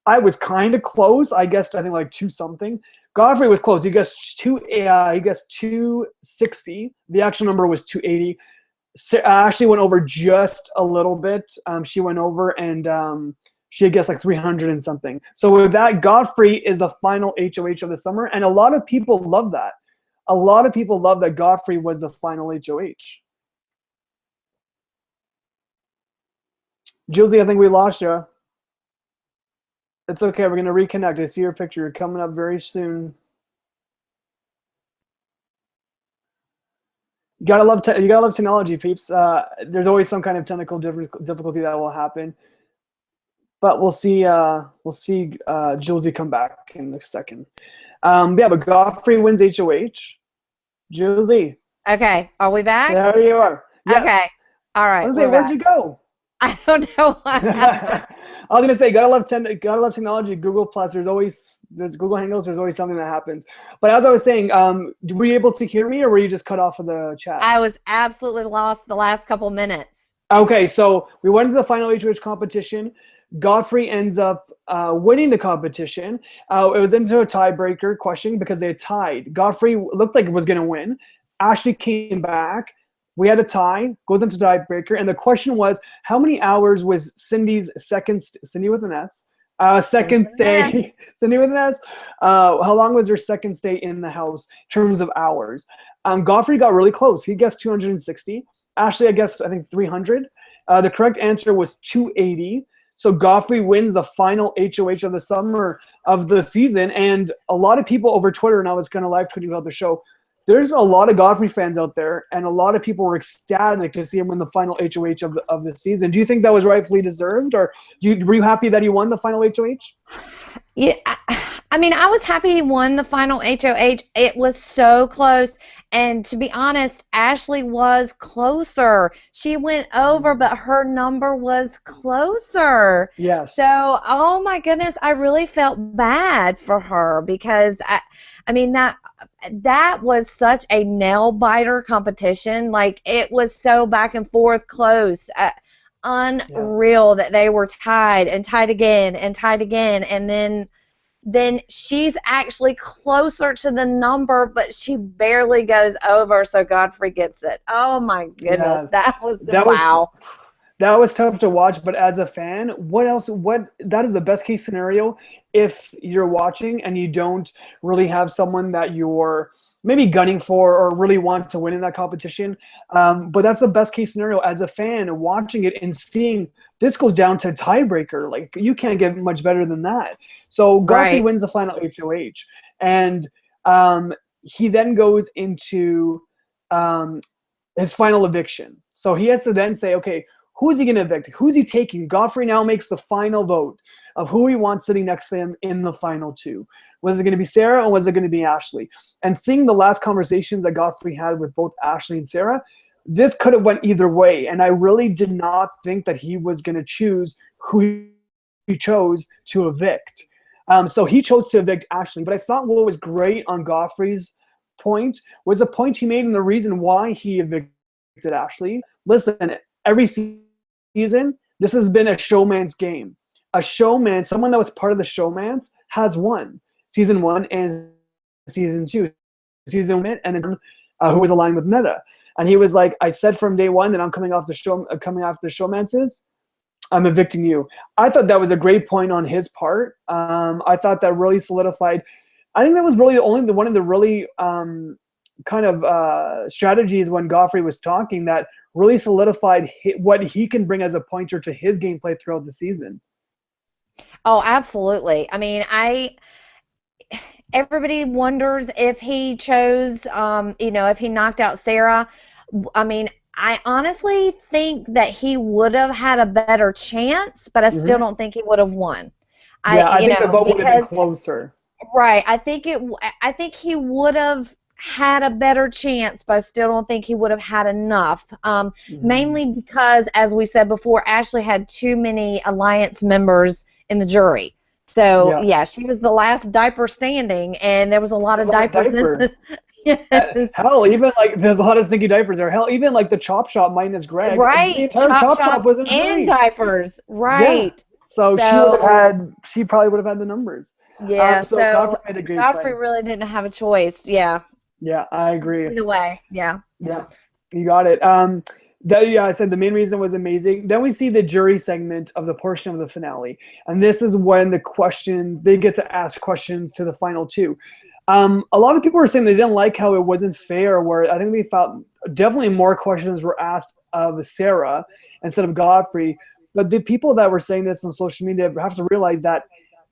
I was kind of close. I guessed, I think, like 2 something. Godfrey was close. He guessed 260. The actual number was 280. Ashley went over just a little bit. She went over, and she had guessed like 300 and something. So with that, Godfrey is the final HOH of the summer, and a lot of people love that. A lot of people love that Godfrey was the final HOH. Julsy, I think we lost you. It's okay. We're going to reconnect. I see your picture. You're coming up very soon. You gotta love technology, peeps. There's always some kind of technical difficulty that will happen, but we'll see. Julsy come back in a second. Yeah, but Godfrey wins HOH. Julsy. Okay, are we back? There you are. Yes. Okay. All right. I was gonna say, where'd you go? I don't know what happened. I was gonna say, gotta love technology. Google Plus. There's Google Hangouts. There's always something that happens. But as I was saying, were you able to hear me, or were you just cut off of the chat? I was absolutely lost the last couple minutes. Okay, so we went to the final HOH competition. Godfrey ends up winning the competition. It was into a tiebreaker question because they tied. Godfrey looked like it was going to win. Ashley came back. We had a tie, goes into tiebreaker, and the question was, how many hours was Cindy's Cindy with an S, second stay, Cindy with an S, how long was her second stay in the house in terms of hours? Godfrey got really close. He guessed 260. Ashley, I guessed, I think 300. The correct answer was 280. So Godfrey wins the final HOH of the summer of the season. And a lot of people over Twitter, and I was kind of live tweeting about the show, there's a lot of Godfrey fans out there, and a lot of people were ecstatic to see him win the final HOH of the season. Do you think that was rightfully deserved, or were you happy that he won the final HOH? Yeah, I mean, I was happy he won the final HOH. It was so close. And to be honest, Ashley was closer. She went over, but her number was closer. Yes. So, oh my goodness, I really felt bad for her because I mean that was such a nail biter competition. Like, it was so back and forth close. Unreal that they were tied and tied again and tied again, and then she's actually closer to the number, but she barely goes over, so Godfrey gets it. Oh my goodness, that was wow. That was tough to watch, but as a fan, that is the best case scenario if you're watching and you don't really have someone that you're maybe gunning for or really want to win in that competition. But that's the best case scenario as a fan, watching it and seeing this goes down to tiebreaker. Like, you can't get much better than that. So Godfrey wins the final HOH. And he then goes into his final eviction. So he has to then say, okay, who is he going to evict? Who's he taking? Godfrey now makes the final vote of who he wants sitting next to him in the final 2. Was it going to be Sarah, or was it going to be Ashley? And seeing the last conversations that Godfrey had with both Ashley and Sarah, this could have went either way. And I really did not think that he was going to choose who he chose to evict. So he chose to evict Ashley. But I thought what was great on Godfrey's point was the point he made and the reason why he evicted Ashley. Listen, every season, this has been a showman's game. A showman, someone that was part of the showman's, has won. Season 1 and season 2. Season 1, and then who was aligned with Netta. And he was like, I said from day 1 that I'm coming after the showmances. I'm evicting you. I thought that was a great point on his part. I thought that really solidified. I think that was really one of the really kind of strategies when Godfrey was talking that really solidified what he can bring as a pointer to his gameplay throughout the season. Oh, absolutely. I mean, everybody wonders if he chose, if he knocked out Sarah. I mean, I honestly think that he would have had a better chance, but I still Hmm. don't think he would have won. Yeah, I think the vote would have been Because closer. right, I think he would have had a better chance, but I still don't think he would have had enough. Hmm. Mainly because, as we said before, Ashley had too many alliance members in the jury. So Yeah, yeah, she was the last diaper standing, and there was a lot the of last diapers in diaper. the yes. Hell, even like there's a lot of stinky diapers there. Hell, even like the chop shop minus Greg, the Right, entire chop chop shop shop was in and jury. diapers. Yeah. Right. So she would have So had, she probably would have had the numbers. yeah, So so Godfrey made a great Godfrey play. really didn't have a choice. Yeah. Yeah, I agree. Either way, yeah. Yeah, you got it. Yeah, I said the main reason was amazing. Then we see the jury segment of the portion of the finale, and this is when the questions they get to ask questions to the final two. A lot of people were saying they didn't like how it wasn't fair. Where I think they felt definitely more questions were asked of Sarah instead of Godfrey. But the people that were saying this on social media have to realize that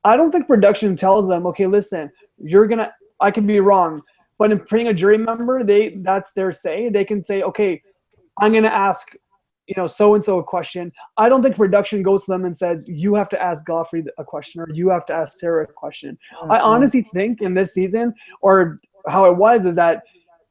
I don't think production tells them, okay, listen, you're gonna. I could be wrong, but in putting a jury member, that's their say. They can say, okay, I'm gonna ask, so and so a question. I don't think production goes to them and says you have to ask Godfrey a question or you have to ask Sarah a question. I Mm-mm. honestly think in this season, or how it was, is that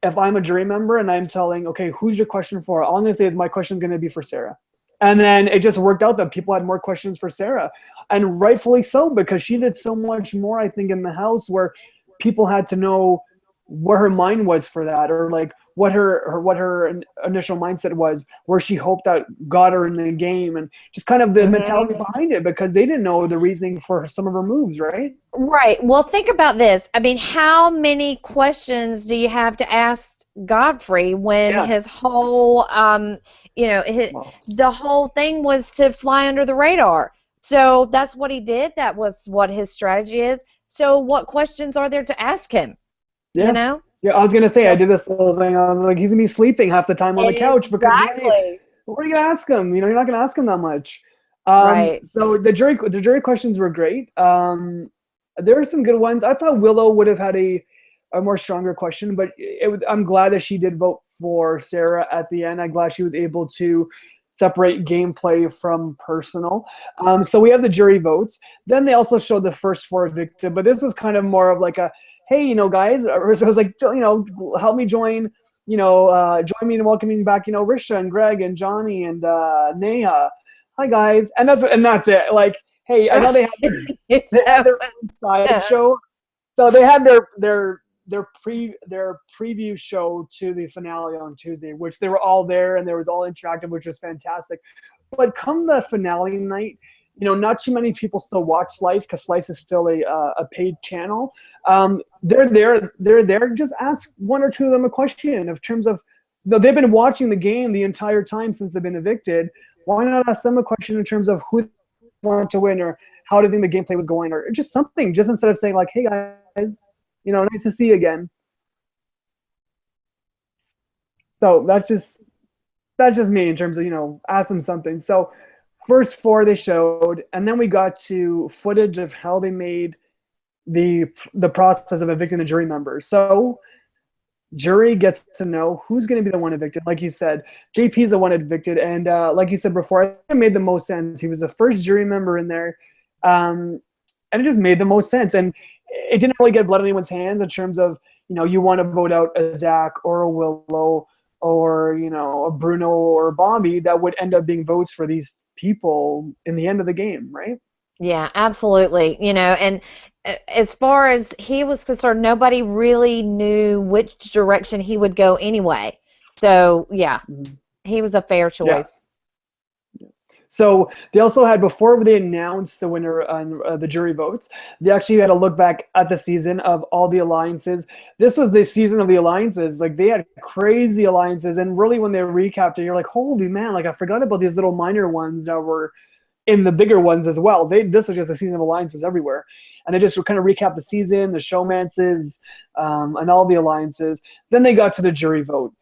if I'm a jury member and I'm telling, okay, who's your question for? All I'm gonna say is my question's gonna be for Sarah. And then it just worked out that people had more questions for Sarah, and rightfully so, because she did so much more. I think in the house where people had to know where her mind was for that, or like what her initial mindset was, where she hoped that got her in the game, and just kind of the mentality Hmm. behind it, because they didn't know the reasoning for some of her moves, right? Right. Well, think about this. I mean, how many questions do you have to ask Godfrey when Yeah. his whole, Well, the whole thing was to fly under the radar? So that's what he did. That was what his strategy is. So what questions are there to ask him? You yeah. know? Yeah, I was gonna say I So did this little thing. I was like, he's gonna be sleeping half the time on the couch because exactly. what are you gonna ask him? You're not gonna ask him that much. Right. So the jury questions were great. There are some good ones. I thought Willow would have had a more stronger question, but I'm glad that she did vote for Sarah at the end. I'm glad she was able to separate gameplay from personal. So we have the jury votes. Then they also showed the first four evicted, but this was kind of more of like a, hey, guys, or so I was like, help me join me in welcoming back, Risha and Greg and Johnny and Neha. Hi guys, and that's it. Like, hey, I know they had their own sideshow, so they had their preview show to the finale on Tuesday, which they were all there and there was all interactive, which was fantastic. But come the finale night, not too many people still watch Slice because Slice is still a paid channel. They're there. Just ask one or two of them a question of terms of they've been watching the game the entire time since they've been evicted. Why not ask them a question in terms of who they want to win, or how do you think the gameplay was going, or just something, just instead of saying like, hey guys, nice to see you again. So that's just me in terms of ask them something. So first four they showed, and then we got to footage of how they made the process of evicting the jury members. So jury gets to know who's going to be the one evicted. Like you said, JP is the one evicted, and like you said before, it made the most sense. He was the first jury member in there, and it just made the most sense. And it didn't really get blood on anyone's hands in terms of you want to vote out a Zach or a Willow or a Bruno or a Bobby that would end up being votes for these people in the end of the game, right? Yeah, absolutely. And as far as he was concerned, nobody really knew which direction he would go anyway. So, yeah, Mhm. he was a fair Yeah. choice. So they also had, before they announced the winner on the jury votes, they actually had a look back at the season of all the alliances. This was the season of the alliances. Like, they had crazy alliances, and really when they recapped it, you're like, holy man, like I forgot about these little minor ones that were in the bigger ones as well. This was just a season of alliances everywhere. And they just kind of recapped the season, the showmances, and all the alliances. Then they got to the jury vote.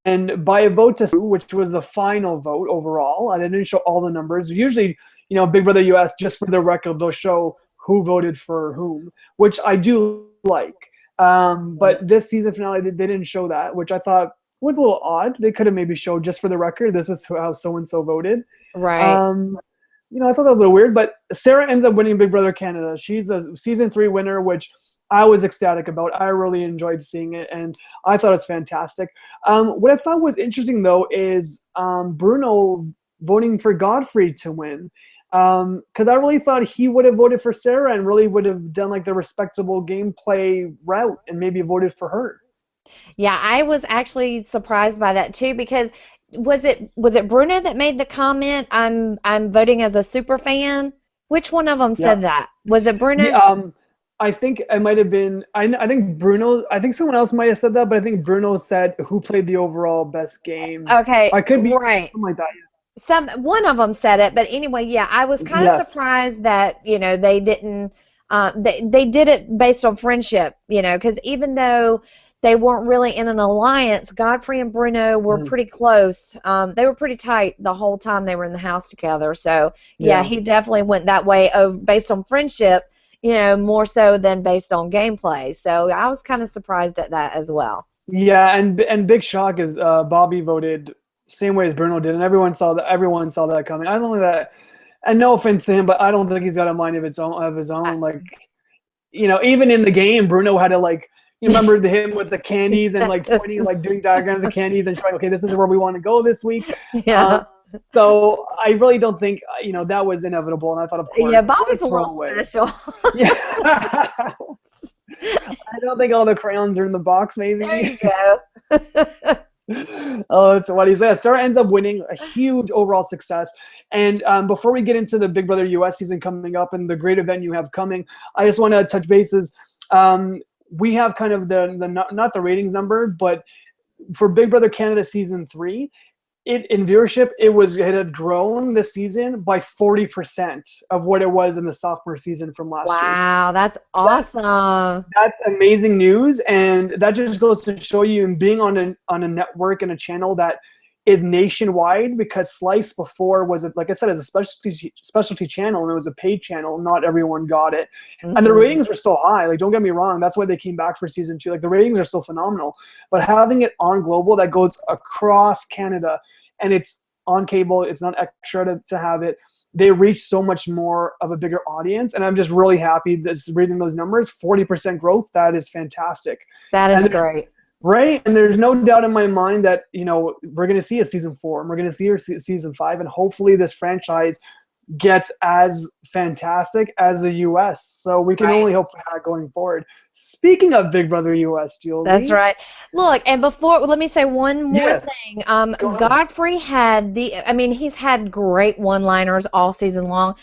And by a vote to, which was the final vote overall, and they didn't show all the numbers. Usually, Big Brother US, just for the record, they'll show who voted for whom, which I do like. But this season finale, they didn't show that, which I thought was a little odd. They could have maybe showed, just for the record, this is how so and so voted. Right. I thought that was a little weird. But Sarah ends up winning Big Brother Canada. She's a season 3 winner, which I was ecstatic about. I really enjoyed seeing it, and I thought it's fantastic. What I thought was interesting, though, is Bruno voting for Godfrey to win. Because I really thought he would have voted for Sarah and really would have done like the respectable gameplay route and maybe voted for her. Yeah, I was actually surprised by that too, because was it Bruno that made the comment, I'm voting as a super fan? Which one of them Yeah. said that? Was it Bruno? Yeah, I think it might have been. I think Bruno. I think someone else might have said that, but I think Bruno said who played the overall best game. Okay, I could be right. something like that. One of them said it, but anyway, yeah, I was kind of Yes. surprised that they didn't. They did it based on friendship, because even though they weren't really in an alliance, Godfrey and Bruno were Mhm. pretty close. They were pretty tight the whole time they were in the house together. So yeah, Yeah. he definitely went that way of based on friendship, more so than based on gameplay. So I was kind of surprised at that as well. Yeah, and big shock is Bobby voted same way as Bruno did, and everyone saw that. Everyone saw that coming. I don't think that, and no offense to him, but I don't think he's got a mind of his own. Like, even in the game, Bruno had to like. You remember him with the candies and like pointing, like doing diagrams of the candies and showing, okay, this is where we want to go this week. Yeah. So I really don't think that was inevitable, and I thought, of course, Yeah, Bobby's a throw little away. special. Yeah. I don't think all the crayons are in the box, maybe. There you go. Oh, that's what he said. Sarah ends up winning, a huge overall success. And before we get into the Big Brother US season coming up and the great event you have coming, I just want to touch bases. We have kind of the not the ratings number, but for Big Brother Canada season 3, in viewership, it had grown this season by 40% of what it was in the sophomore season from last year. Wow, that's awesome. That's amazing news, and that just goes to show you, and being on a network and a channel that is nationwide, because Slice before was, like I said, as a specialty channel, and it was a paid channel. Not everyone got it, and the ratings were still high. Like, don't get me wrong, that's why they came back for season 2. Like, the ratings are still phenomenal, but having it on global that goes across Canada, and it's on cable, it's not extra to have it. They reach so much more of a bigger audience, and I'm just really happy reading those numbers. 40% growth, that is fantastic. That is great. Right, and there's no doubt in my mind that we're going to see a season 4, and we're going to see a season 5, and hopefully this franchise gets as fantastic as the US. So we can only hope for that going forward. Speaking of Big Brother US, Julsy. That's right. Look, and let me say one more thing. Godfrey had he's had great one-liners all season long.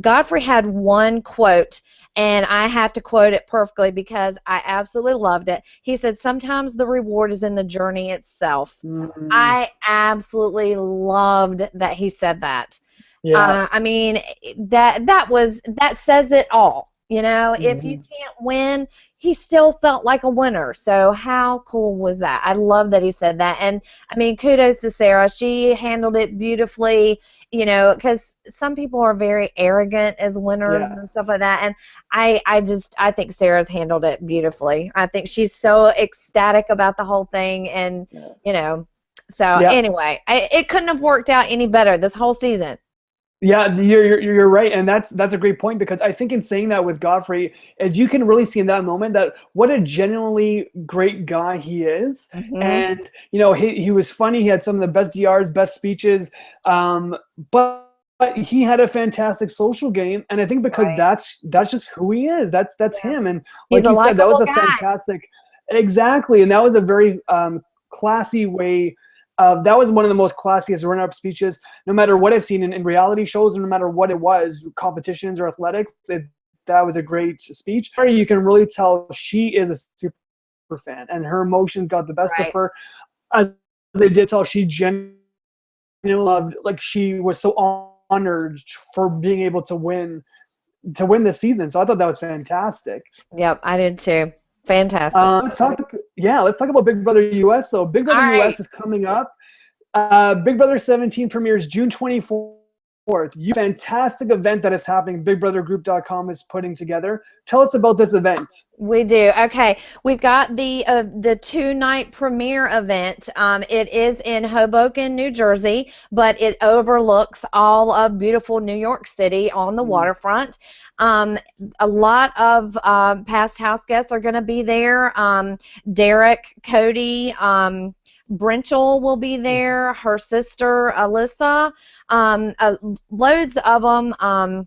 Godfrey had one quote, and I have to quote it perfectly because I absolutely loved it. He said, "Sometimes the reward is in the journey itself." Mm-hmm. I absolutely loved that he said that. Yeah. That says it all. If you can't win, he still felt like a winner. So how cool was that? I love that he said that. And kudos to Sarah. She handled it beautifully, because some people are very arrogant as winners and stuff like that. And I think Sarah's handled it beautifully. I think she's so ecstatic about the whole thing. And, anyway, it couldn't have worked out any better this whole season. Yeah, you're right, and that's a great point, because I think in saying that with Godfrey, as you can really see in that moment that what a genuinely great guy he is, and he was funny. He had some of the best DRs, best speeches, but he had a fantastic social game, and I think because that's just who he is. That's him, and like you said, that was a fantastic, exactly, and that was a very classy way. That was one of the most classiest run-up speeches, no matter what I've seen in reality shows, and no matter what it was, competitions or athletics. That was a great speech. You can really tell she is a super fan, and her emotions got the best of her. As they did tell, she genuinely loved, like, she was so honored for being able to win this season. So I thought that was fantastic. Yep, I did too. Fantastic. Let's talk about Big Brother US, though. Big Brother US is coming up. Big Brother 17 premieres June 24th. You fantastic event that is happening. BigBrotherGroup.com is putting together. Tell us about this event. We do. Okay, we've got the 2-night premiere event. It is in Hoboken, New Jersey, but it overlooks all of beautiful New York City on the waterfront. A lot of past house guests are going to be there. Derek, Cody, Brenchel will be there. Her sister Alyssa. Loads of them.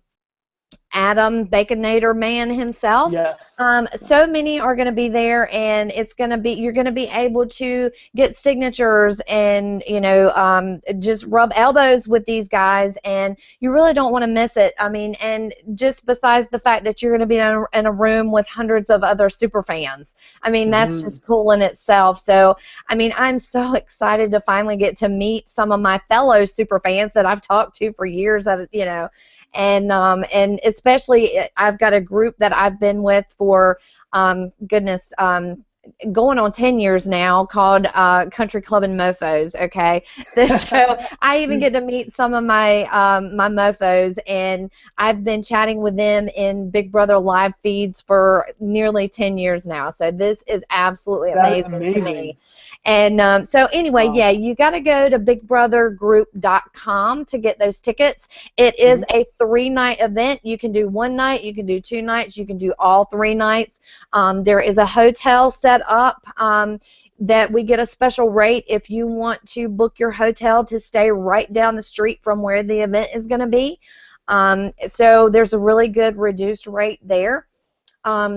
Adam Baconator Man himself. Yes. So many are going to be there, and it's going to be, you're going to be able to get signatures and, you know, just rub elbows with these guys, and you really don't want to miss it. I mean, and just besides the fact that you're going to be in a room with hundreds of other super fans, I mean, that's just cool in itself. So, I mean, I'm so excited to finally get to meet some of my fellow super fans that I've talked to for years, you know. And especially I've got a group that I've been with for going on 10 years now, called Country Club and Mofos. Okay, so I even get to meet some of my my mofos, and I've been chatting with them in Big Brother live feeds for nearly 10 years now. So this is absolutely amazing to me. And so anyway, yeah, you got to go to BigBrotherGroup.com to get those tickets. It is a 3-night event. You can do 1 night, you can do 2 nights, you can do all 3 nights. There is a hotel set up that we get a special rate if you want to book your hotel to stay right down the street from where the event is going to be. So there's a really good reduced rate there.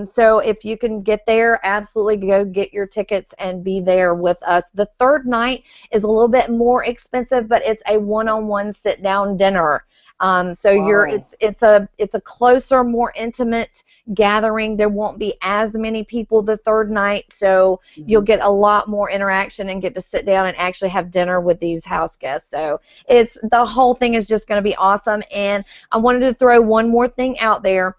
So if you can get there, absolutely go get your tickets and be there with us. The 3rd night is a little bit more expensive, but it's a one-on-one sit-down dinner. So it's a closer, more intimate gathering. There won't be as many people the 3rd night, so you'll get a lot more interaction and get to sit down and actually have dinner with these house guests. So the whole thing is just going to be awesome. And I wanted to throw one more thing out there.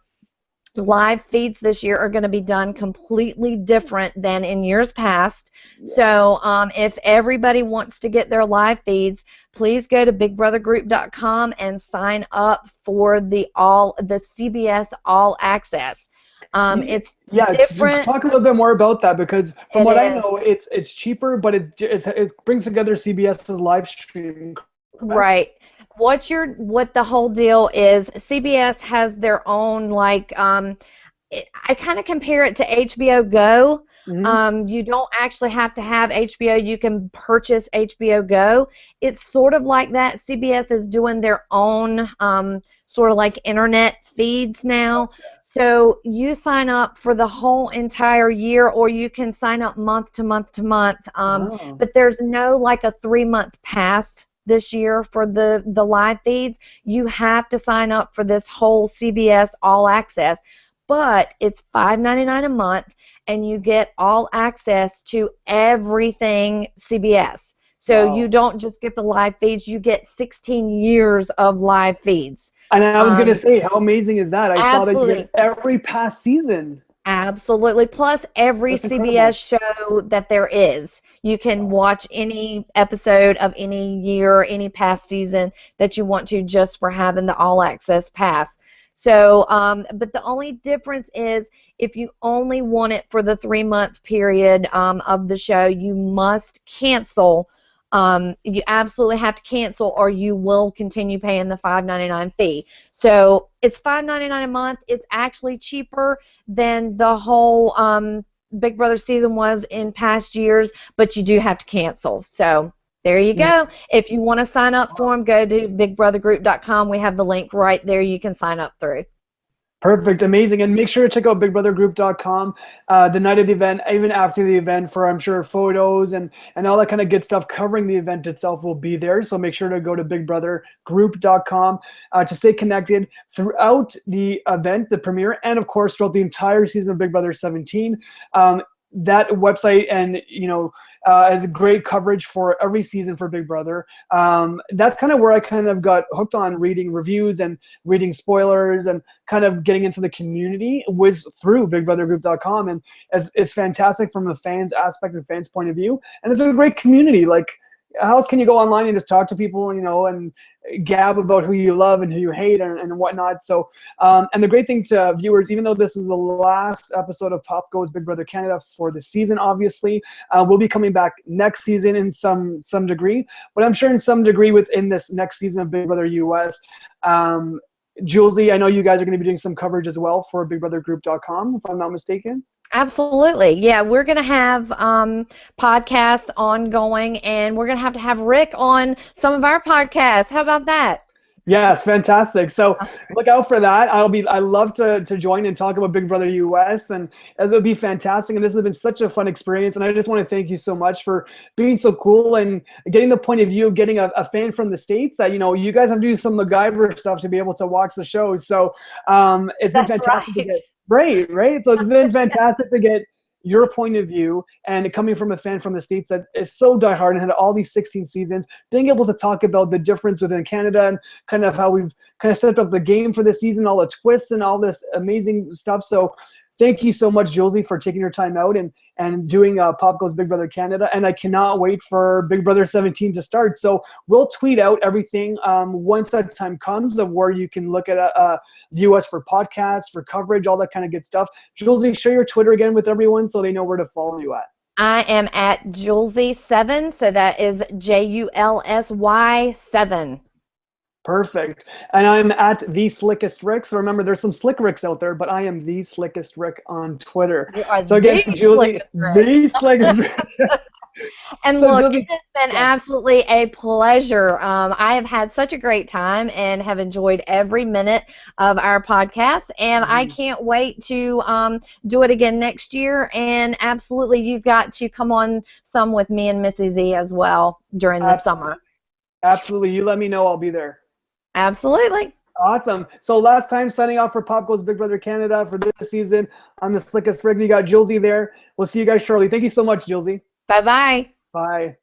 Live feeds this year are going to be done completely different than in years past. Yes. So if everybody wants to get their live feeds, please go to BigBrotherGroup.com and sign up for the CBS All Access. It's different. Talk a little bit more about that, because from what I know, it's cheaper, but it brings together CBS's live stream. Correct? Right. What the whole deal is, CBS has their own, like, I kind of compare it to HBO Go. You don't actually have to have HBO. You can purchase HBO Go. It's sort of like that. CBS is doing their own sort of like internet feeds now. So you sign up for the whole entire year, or you can sign up month to month to month. But there's no like a 3-month pass this year for the live feeds. You have to sign up for this whole CBS All Access, but it's $5.99 a month, and you get all access to everything CBS. So you don't just get the live feeds, you get 16 years of live feeds. And I was going to say, how amazing is that? I saw that you get every past season. Absolutely. Plus every CBS show that there is. You can watch any episode of any year, any past season that you want to, just for having the All Access pass. So, but the only difference is, if you only want it for the 3-month period of the show, you must cancel. You absolutely have to cancel, or you will continue paying the $5.99 fee. So it's $5.99 a month. It's actually cheaper than the whole Big Brother season was in past years, but you do have to cancel. So there you go. If you want to sign up for them, go to BigBrotherGroup.com. We have the link right there. You can sign up through. Perfect, amazing, and make sure to check out BigBrotherGroup.com the night of the event, even after the event, for, I'm sure, photos and all that kind of good stuff covering the event itself will be there. So make sure to go to BigBrotherGroup.com to stay connected throughout the event, the premiere, and of course throughout the entire season of Big Brother 17. That website, and has great coverage for every season for Big Brother. That's kind of where I kind of got hooked on reading reviews and reading spoilers and kind of getting into the community was through BigBrotherGroup.com, and it's fantastic from a fans aspect and fans point of view, and it's a great community. Like, how else can you go online and just talk to people, and gab about who you love and who you hate and whatnot. So, and the great thing to viewers, even though this is the last episode of Pop Goes Big Brother Canada for the season, obviously, we'll be coming back next season in some degree, but I'm sure in some degree within this next season of Big Brother US. Julsy, I know you guys are going to be doing some coverage as well for BigBrotherGroup.com, if I'm not mistaken. Absolutely. Yeah, we're going to have podcasts ongoing, and we're going to have Rick on some of our podcasts. How about that? Yes, fantastic. So look out for that. I love to join and talk about Big Brother US, and it would be fantastic. And this has been such a fun experience. And I just want to thank you so much for being so cool and getting the point of view of getting a fan from the States that, you guys have to do some MacGyver stuff to be able to watch the show. So it's been fantastic to get right. So it's been fantastic to get your point of view, and coming from a fan from the States that is so diehard and had all these 16 seasons, being able to talk about the difference within Canada and kind of how we've kind of set up the game for this season, all the twists and all this amazing stuff. So thank you so much, Julsy, for taking your time out and doing Pop Goes Big Brother Canada. And I cannot wait for Big Brother 17 to start. So we'll tweet out everything once that time comes of where you can look at view us for podcasts, for coverage, all that kind of good stuff. Julsy, share your Twitter again with everyone so they know where to follow you at. I am at Julsy7, so that is Julsy 7. Perfect. And I'm at the Slickest Rick. So remember, there's some Slick Ricks out there, but I am the Slickest Rick on Twitter. So again, Julsy, the Slickest Rick. And so look, it has been absolutely a pleasure. I have had such a great time and have enjoyed every minute of our podcast. And I can't wait to do it again next year. And absolutely, you've got to come on some with me and Missy Z as well during the summer. Absolutely. You let me know. I'll be there. Absolutely. Awesome. So last time signing off for Pop Goes Big Brother Canada for this season. I'm the Slickest Rick. You got Julsy there. We'll see you guys shortly. Thank you so much, Julsy. Bye-bye. Bye.